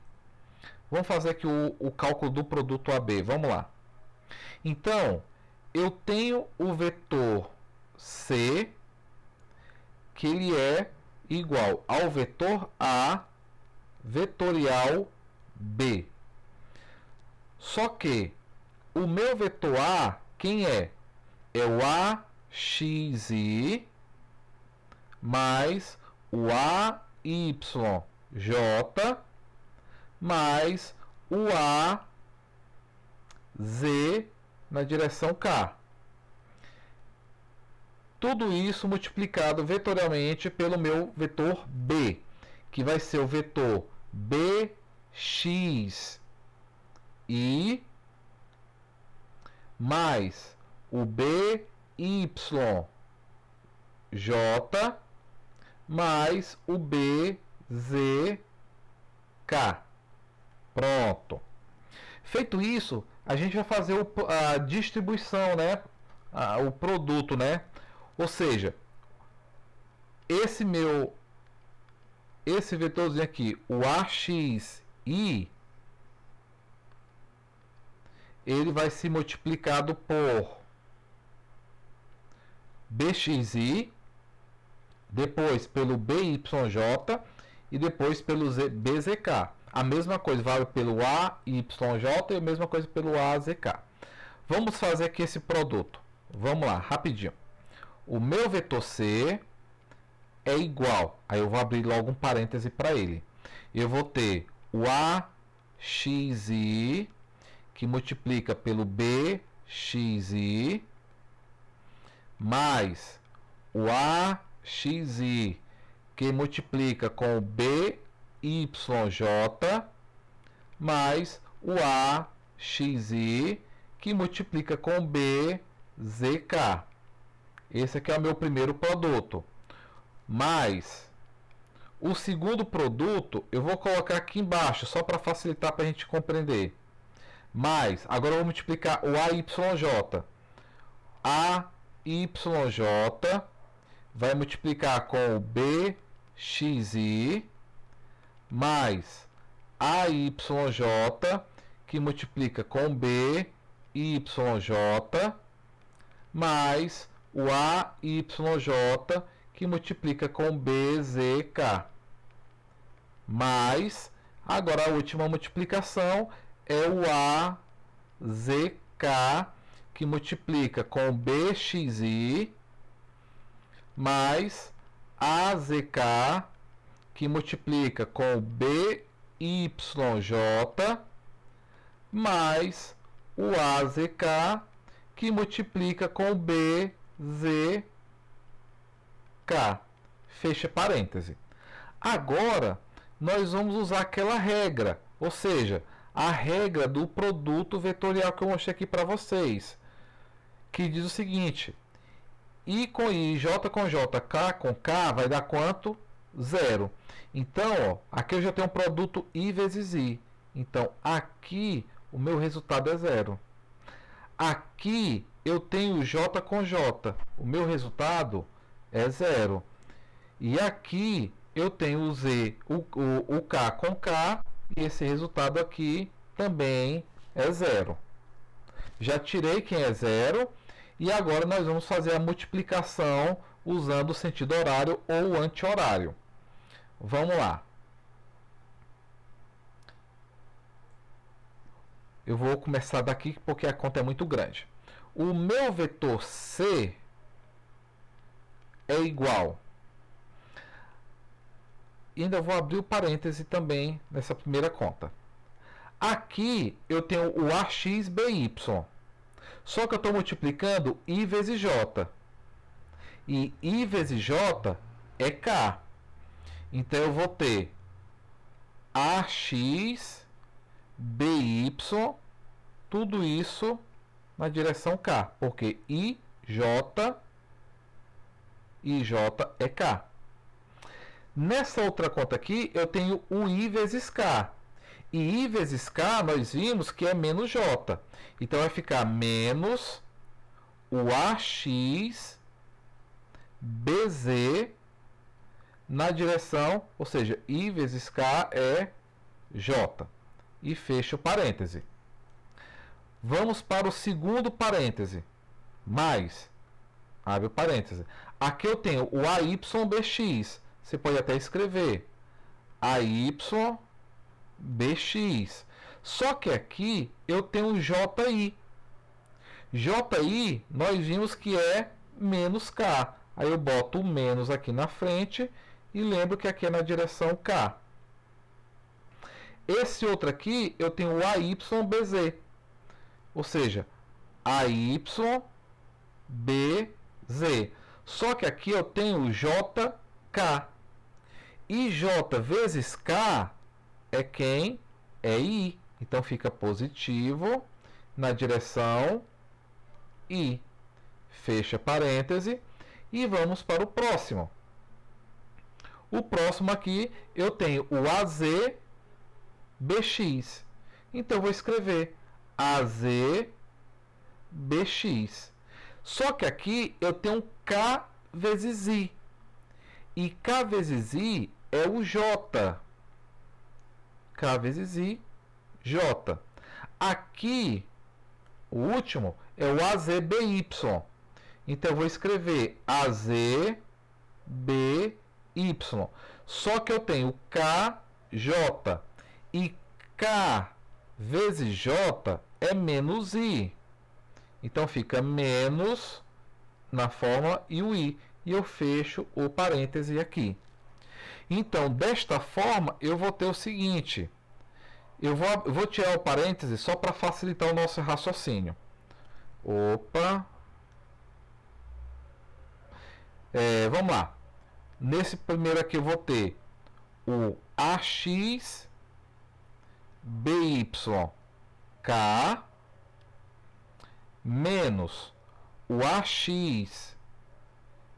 Vamos fazer aqui o cálculo do produto AB. Vamos lá. Então, eu tenho o vetor C, que ele é igual ao vetor A vetorial B. Só que o meu vetor A, quem é? É o AXI mais o AYJ mais o AZ na direção K. Tudo isso multiplicado vetorialmente pelo meu vetor B, que vai ser o vetor BXI mais o BYJ mais o BZK. Pronto. Feito isso, a gente vai fazer a distribuição, né? O produto, né? Ou seja, esse vetorzinho aqui, o AXI, ele vai ser multiplicado por BXI, depois pelo BYJ e depois pelo BZK. A mesma coisa vale pelo AYJ e a mesma coisa pelo AZK. Vamos fazer aqui esse produto. Vamos lá, rapidinho. O meu vetor C é igual, aí eu vou abrir logo um parêntese para ele. Eu vou ter o AXI, que multiplica pelo BXI, mais o AXI, que multiplica com o BYJ, mais o AXI, que multiplica com o BZK. Esse aqui é o meu primeiro produto. Mais o segundo produto, eu vou colocar aqui embaixo, só para facilitar para a gente compreender. Mais, agora eu vou multiplicar o AYJ. AYJ vai multiplicar com o BXI, mais AYJ, que multiplica com o BYJ, mais o AYJ, que multiplica com BZK. Mais, agora a última multiplicação é o AZK, que multiplica com BXI, mais AZK, que multiplica com BYJ, YJ mais o AZK que multiplica com o BZK. Fecha parêntese. Agora, nós vamos usar aquela regra, ou seja, a regra do produto vetorial que eu mostrei aqui para vocês, que diz o seguinte: I com I, J com J, K com K vai dar quanto? 0. Então, ó, aqui eu já tenho um produto I vezes I. Então, aqui o meu resultado é 0. Aqui eu tenho J com J. O meu resultado é 0. E aqui eu tenho o Z, o K com K. E esse resultado aqui também é 0. Já tirei quem é 0. E agora nós vamos fazer a multiplicação usando o sentido horário ou anti-horário. Vamos lá. Eu vou começar daqui porque a conta é muito grande. O meu vetor C é igual. E ainda vou abrir o parêntese também nessa primeira conta. Aqui eu tenho o AXBY. Só que eu estou multiplicando I vezes J. E I vezes J é K. Então eu vou ter AX, BY, tudo isso na direção K. Porque IJ é K. Nessa outra conta aqui, eu tenho o I vezes K. E I vezes K, nós vimos que é menos J. Então, vai ficar menos o AX BZ na direção, ou seja, I vezes K é J. E fecho o parêntese. Vamos para o segundo parêntese. Mais, abre o parêntese. Aqui eu tenho o AYBX. Você pode até escrever AYBX. Só que aqui eu tenho o JI. JI nós vimos que é menos K. Aí eu boto o menos aqui na frente e lembro que aqui é na direção K. Esse outro aqui eu tenho o AYBZ. Ou seja, AYBZ. Só que aqui eu tenho o JK. E J vezes K é quem? É I. Então fica positivo na direção I. Fecha parêntese. E vamos para o próximo. O próximo aqui eu tenho o AZBX. Então eu vou escrever AZBX. Só que aqui eu tenho K vezes I. E K vezes I é o J. K vezes I, J. Aqui, o último é o AZBY. Então, eu vou escrever AZBY. Só que eu tenho KJ. E K vezes J é menos I. Então, fica menos na forma e o I. E eu fecho o parêntese aqui. Então, desta forma, eu vou ter o seguinte. Eu vou tirar o parêntese só para facilitar o nosso raciocínio. Opa! Vamos lá. Nesse primeiro aqui eu vou ter o AX BYK menos o AX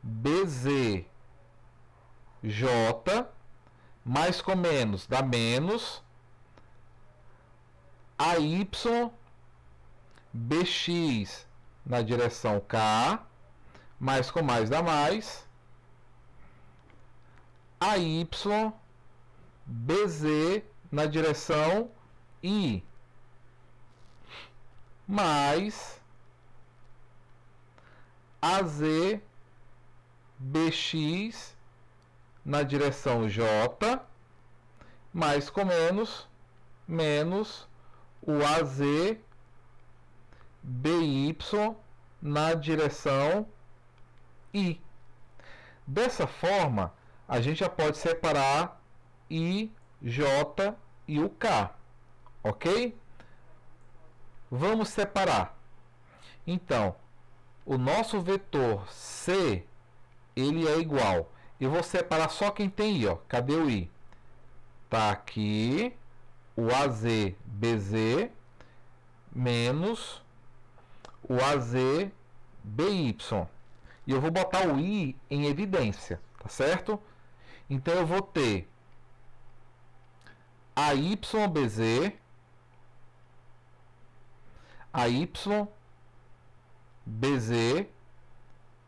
BZJ, mais com menos dá menos, AY BX na direção K, mais com mais dá mais, AY BZ na direção I, mais AZ BX na direção J, mais com menos, menos o AZ BY na direção I. Dessa forma, a gente já pode separar I, J e o K, ok? Vamos separar. Então, o nosso vetor C, ele é igual. Eu vou separar só quem tem I, ó. Cadê o I? Tá aqui o AZ, BZ, menos o AZ, BY. E eu vou botar o I em evidência, tá certo? Então eu vou ter a YBZ, a YBZ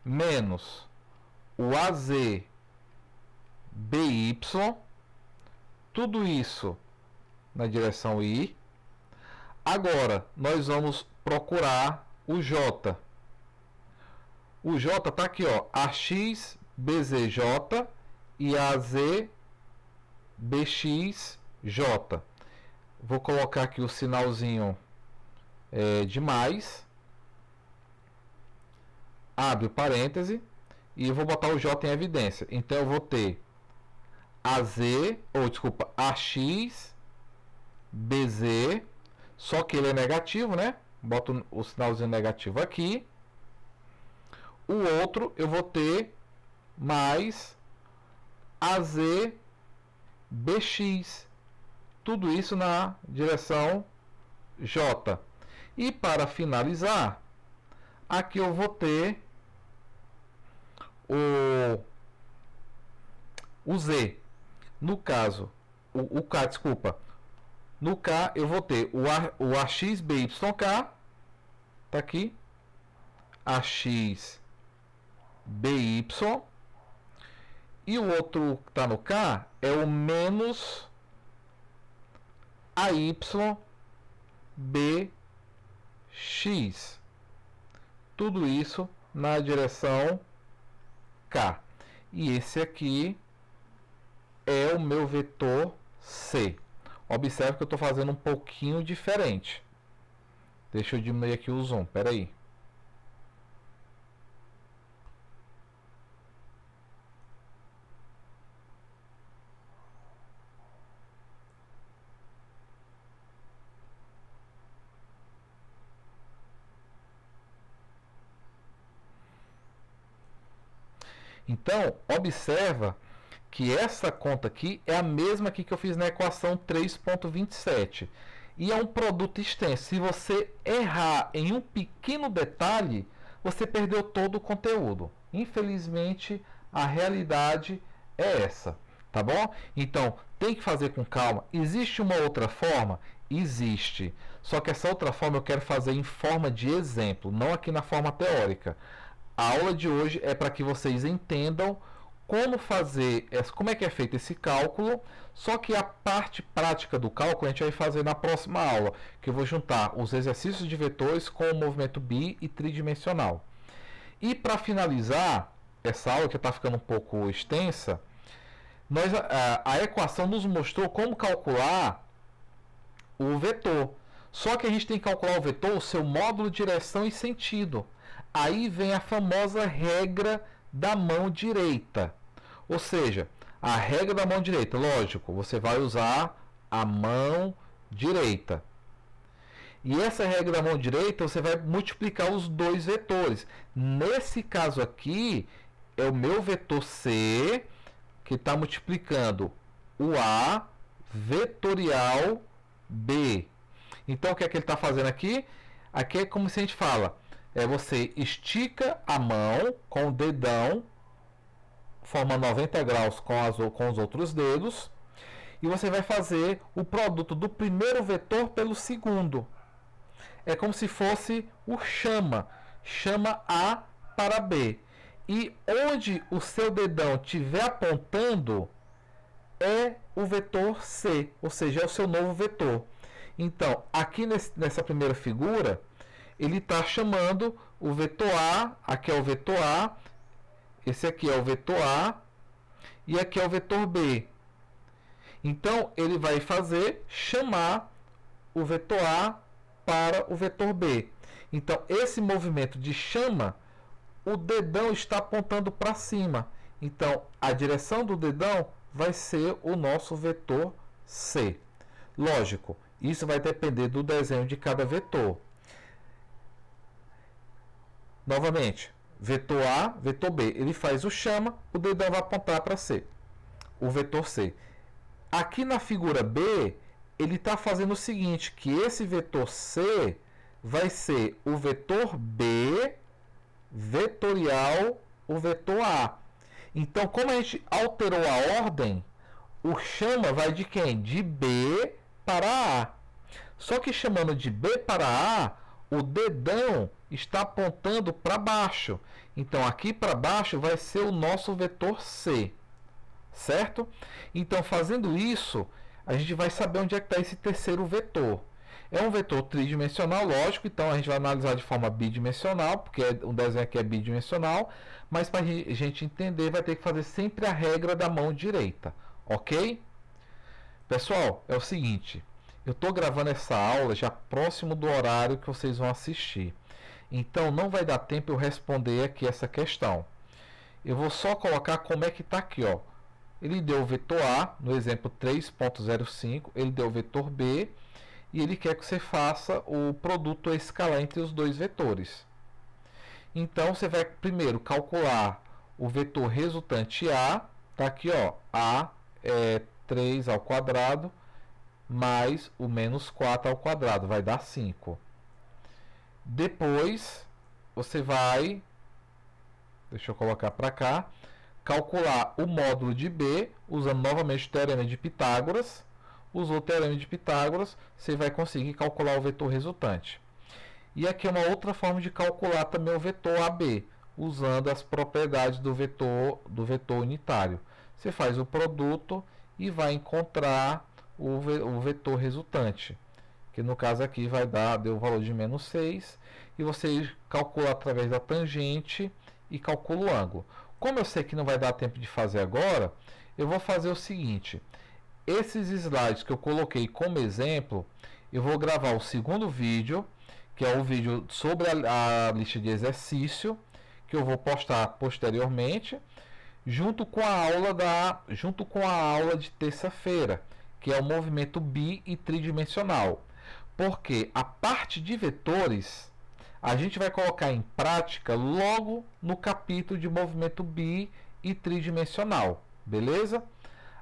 menos o AZ, BY, tudo isso na direção I. Agora, nós vamos procurar o J. O J está aqui, ó, AX, BZJ e AZ, BXJ. Vou colocar aqui o sinalzinho de mais. Abre o parêntese e vou botar o J em evidência. Então eu vou ter AX, BZ, só que ele é negativo, né? Boto o sinalzinho negativo aqui. O outro eu vou ter mais AZ, BX. Tudo isso na direção J. E para finalizar, aqui eu vou ter o Z. No caso, o K, desculpa. No K eu vou ter o AX, BYK, tá aqui, AX, BY, e o outro que está no K é o menos AY, BX. Tudo isso na direção K. E esse aqui é o meu vetor C. Observe que eu estou fazendo um pouquinho diferente. Deixa eu diminuir aqui o zoom. Espera aí. Então, observa que essa conta aqui é a mesma aqui que eu fiz na equação 3.27. E é um produto extenso. Se você errar em um pequeno detalhe, você perdeu todo o conteúdo. Infelizmente, a realidade é essa, tá bom? Então, tem que fazer com calma. Existe uma outra forma? Existe. Só que essa outra forma eu quero fazer em forma de exemplo, não aqui na forma teórica. A aula de hoje é para que vocês entendam como fazer, como é que é feito esse cálculo, só que a parte prática do cálculo a gente vai fazer na próxima aula, que eu vou juntar os exercícios de vetores com o movimento bi e tridimensional. E para finalizar essa aula, que está ficando um pouco extensa, a equação nos mostrou como calcular o vetor. Só que a gente tem que calcular o vetor, o seu módulo, direção e sentido. Aí vem a famosa regra da mão direita. Ou seja, a regra da mão direita, lógico, você vai usar a mão direita. E essa regra da mão direita, você vai multiplicar os dois vetores. Nesse caso aqui, é o meu vetor C, que está multiplicando o A vetorial B. Então, o que é que ele está fazendo aqui? Aqui é como se a gente fala, você estica a mão com o dedão, forma 90 graus com os outros dedos, e você vai fazer o produto do primeiro vetor pelo segundo. É como se fosse o chama A para B. E onde o seu dedão estiver apontando é o vetor C, ou seja, é o seu novo vetor. Então, aqui nessa primeira figura, ele está chamando o vetor A, aqui é o vetor A, esse aqui é o vetor A, e aqui é o vetor B. Então, ele vai chamar o vetor A para o vetor B. Então, esse movimento de chama, o dedão está apontando para cima. Então, a direção do dedão vai ser o nosso vetor C. Lógico, isso vai depender do desenho de cada vetor. Novamente, vetor A, vetor B, ele faz o chama, o dedão vai apontar para C, o vetor C. Aqui na figura B, ele está fazendo o seguinte, que esse vetor C vai ser o vetor B vetorial o vetor A. Então, como a gente alterou a ordem, o chama vai de quem? De B para A. Só que chamando de B para A, o dedão está apontando para baixo. Então, aqui para baixo vai ser o nosso vetor C. Certo? Então, fazendo isso, a gente vai saber onde é que está esse terceiro vetor. É um vetor tridimensional, lógico, então a gente vai analisar de forma bidimensional, porque o desenho aqui é bidimensional, mas para a gente entender, vai ter que fazer sempre a regra da mão direita, ok? Pessoal, é o seguinte, eu estou gravando essa aula já próximo do horário que vocês vão assistir, então não vai dar tempo eu responder aqui essa questão. Eu vou só colocar como é que está aqui, ó. Ele deu o vetor A, no exemplo 3.05, ele deu o vetor B, e ele quer que você faça o produto escalar entre os dois vetores. Então, você vai primeiro calcular o vetor resultante A, tá aqui, ó, A é 3 ao quadrado, mais o menos 4 ao quadrado, vai dar 5. Depois, você vai, deixa eu colocar para cá, calcular o módulo de B, usando novamente o teorema de Pitágoras. Usou o teorema de Pitágoras, você vai conseguir calcular o vetor resultante. E aqui é uma outra forma de calcular também o vetor AB, usando as propriedades do vetor unitário. Você faz o produto e vai encontrar o vetor resultante, que no caso aqui deu o valor de menos 6, e você calcula através da tangente e calcula o ângulo. Como eu sei que não vai dar tempo de fazer agora, eu vou fazer o seguinte. Esses slides que eu coloquei como exemplo, eu vou gravar o segundo vídeo, que é o vídeo sobre a lista de exercício, que eu vou postar posteriormente, junto com a aula de terça-feira, que é o movimento bi e tridimensional. Porque a parte de vetores a gente vai colocar em prática logo no capítulo de movimento bi e tridimensional, beleza?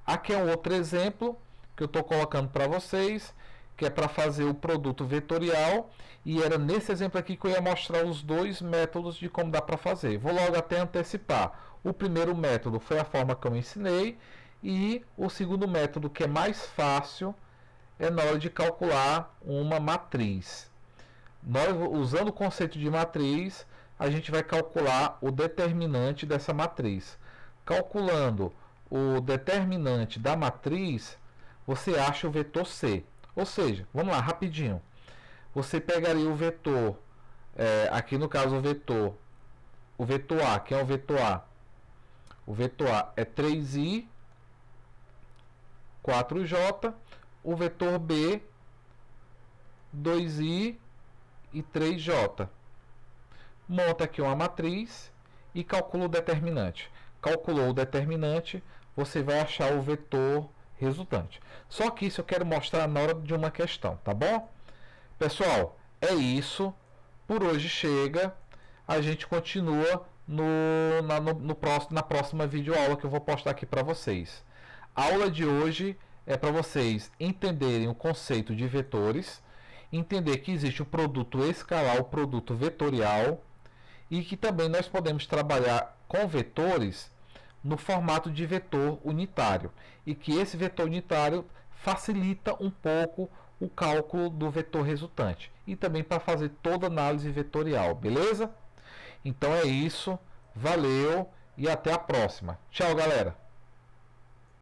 Aqui é um outro exemplo que eu estou colocando para vocês, que é para fazer o produto vetorial, e era nesse exemplo aqui que eu ia mostrar os dois métodos de como dá para fazer. Vou logo até antecipar. O primeiro método foi a forma que eu ensinei, e o segundo método, que é mais fácil, é na hora de calcular uma matriz. Nós, usando o conceito de matriz, a gente vai calcular o determinante dessa matriz. Calculando o determinante da matriz, você acha o vetor C. Ou seja, vamos lá, rapidinho. Você pegaria o vetor, aqui no caso o vetor A, que é o vetor A. O vetor A é 3i, 4j. O vetor B, 2i e 3j. Monta aqui uma matriz e calcula o determinante. Calculou o determinante, você vai achar o vetor resultante. Só que isso eu quero mostrar na hora de uma questão, tá bom? Pessoal, é isso. Por hoje chega. A gente continua na próxima videoaula que eu vou postar aqui para vocês. A aula de hoje é para vocês entenderem o conceito de vetores, entender que existe o produto escalar, o produto vetorial, e que também nós podemos trabalhar com vetores no formato de vetor unitário, e que esse vetor unitário facilita um pouco o cálculo do vetor resultante, e também para fazer toda análise vetorial, beleza? Então é isso, valeu e até a próxima. Tchau, galera!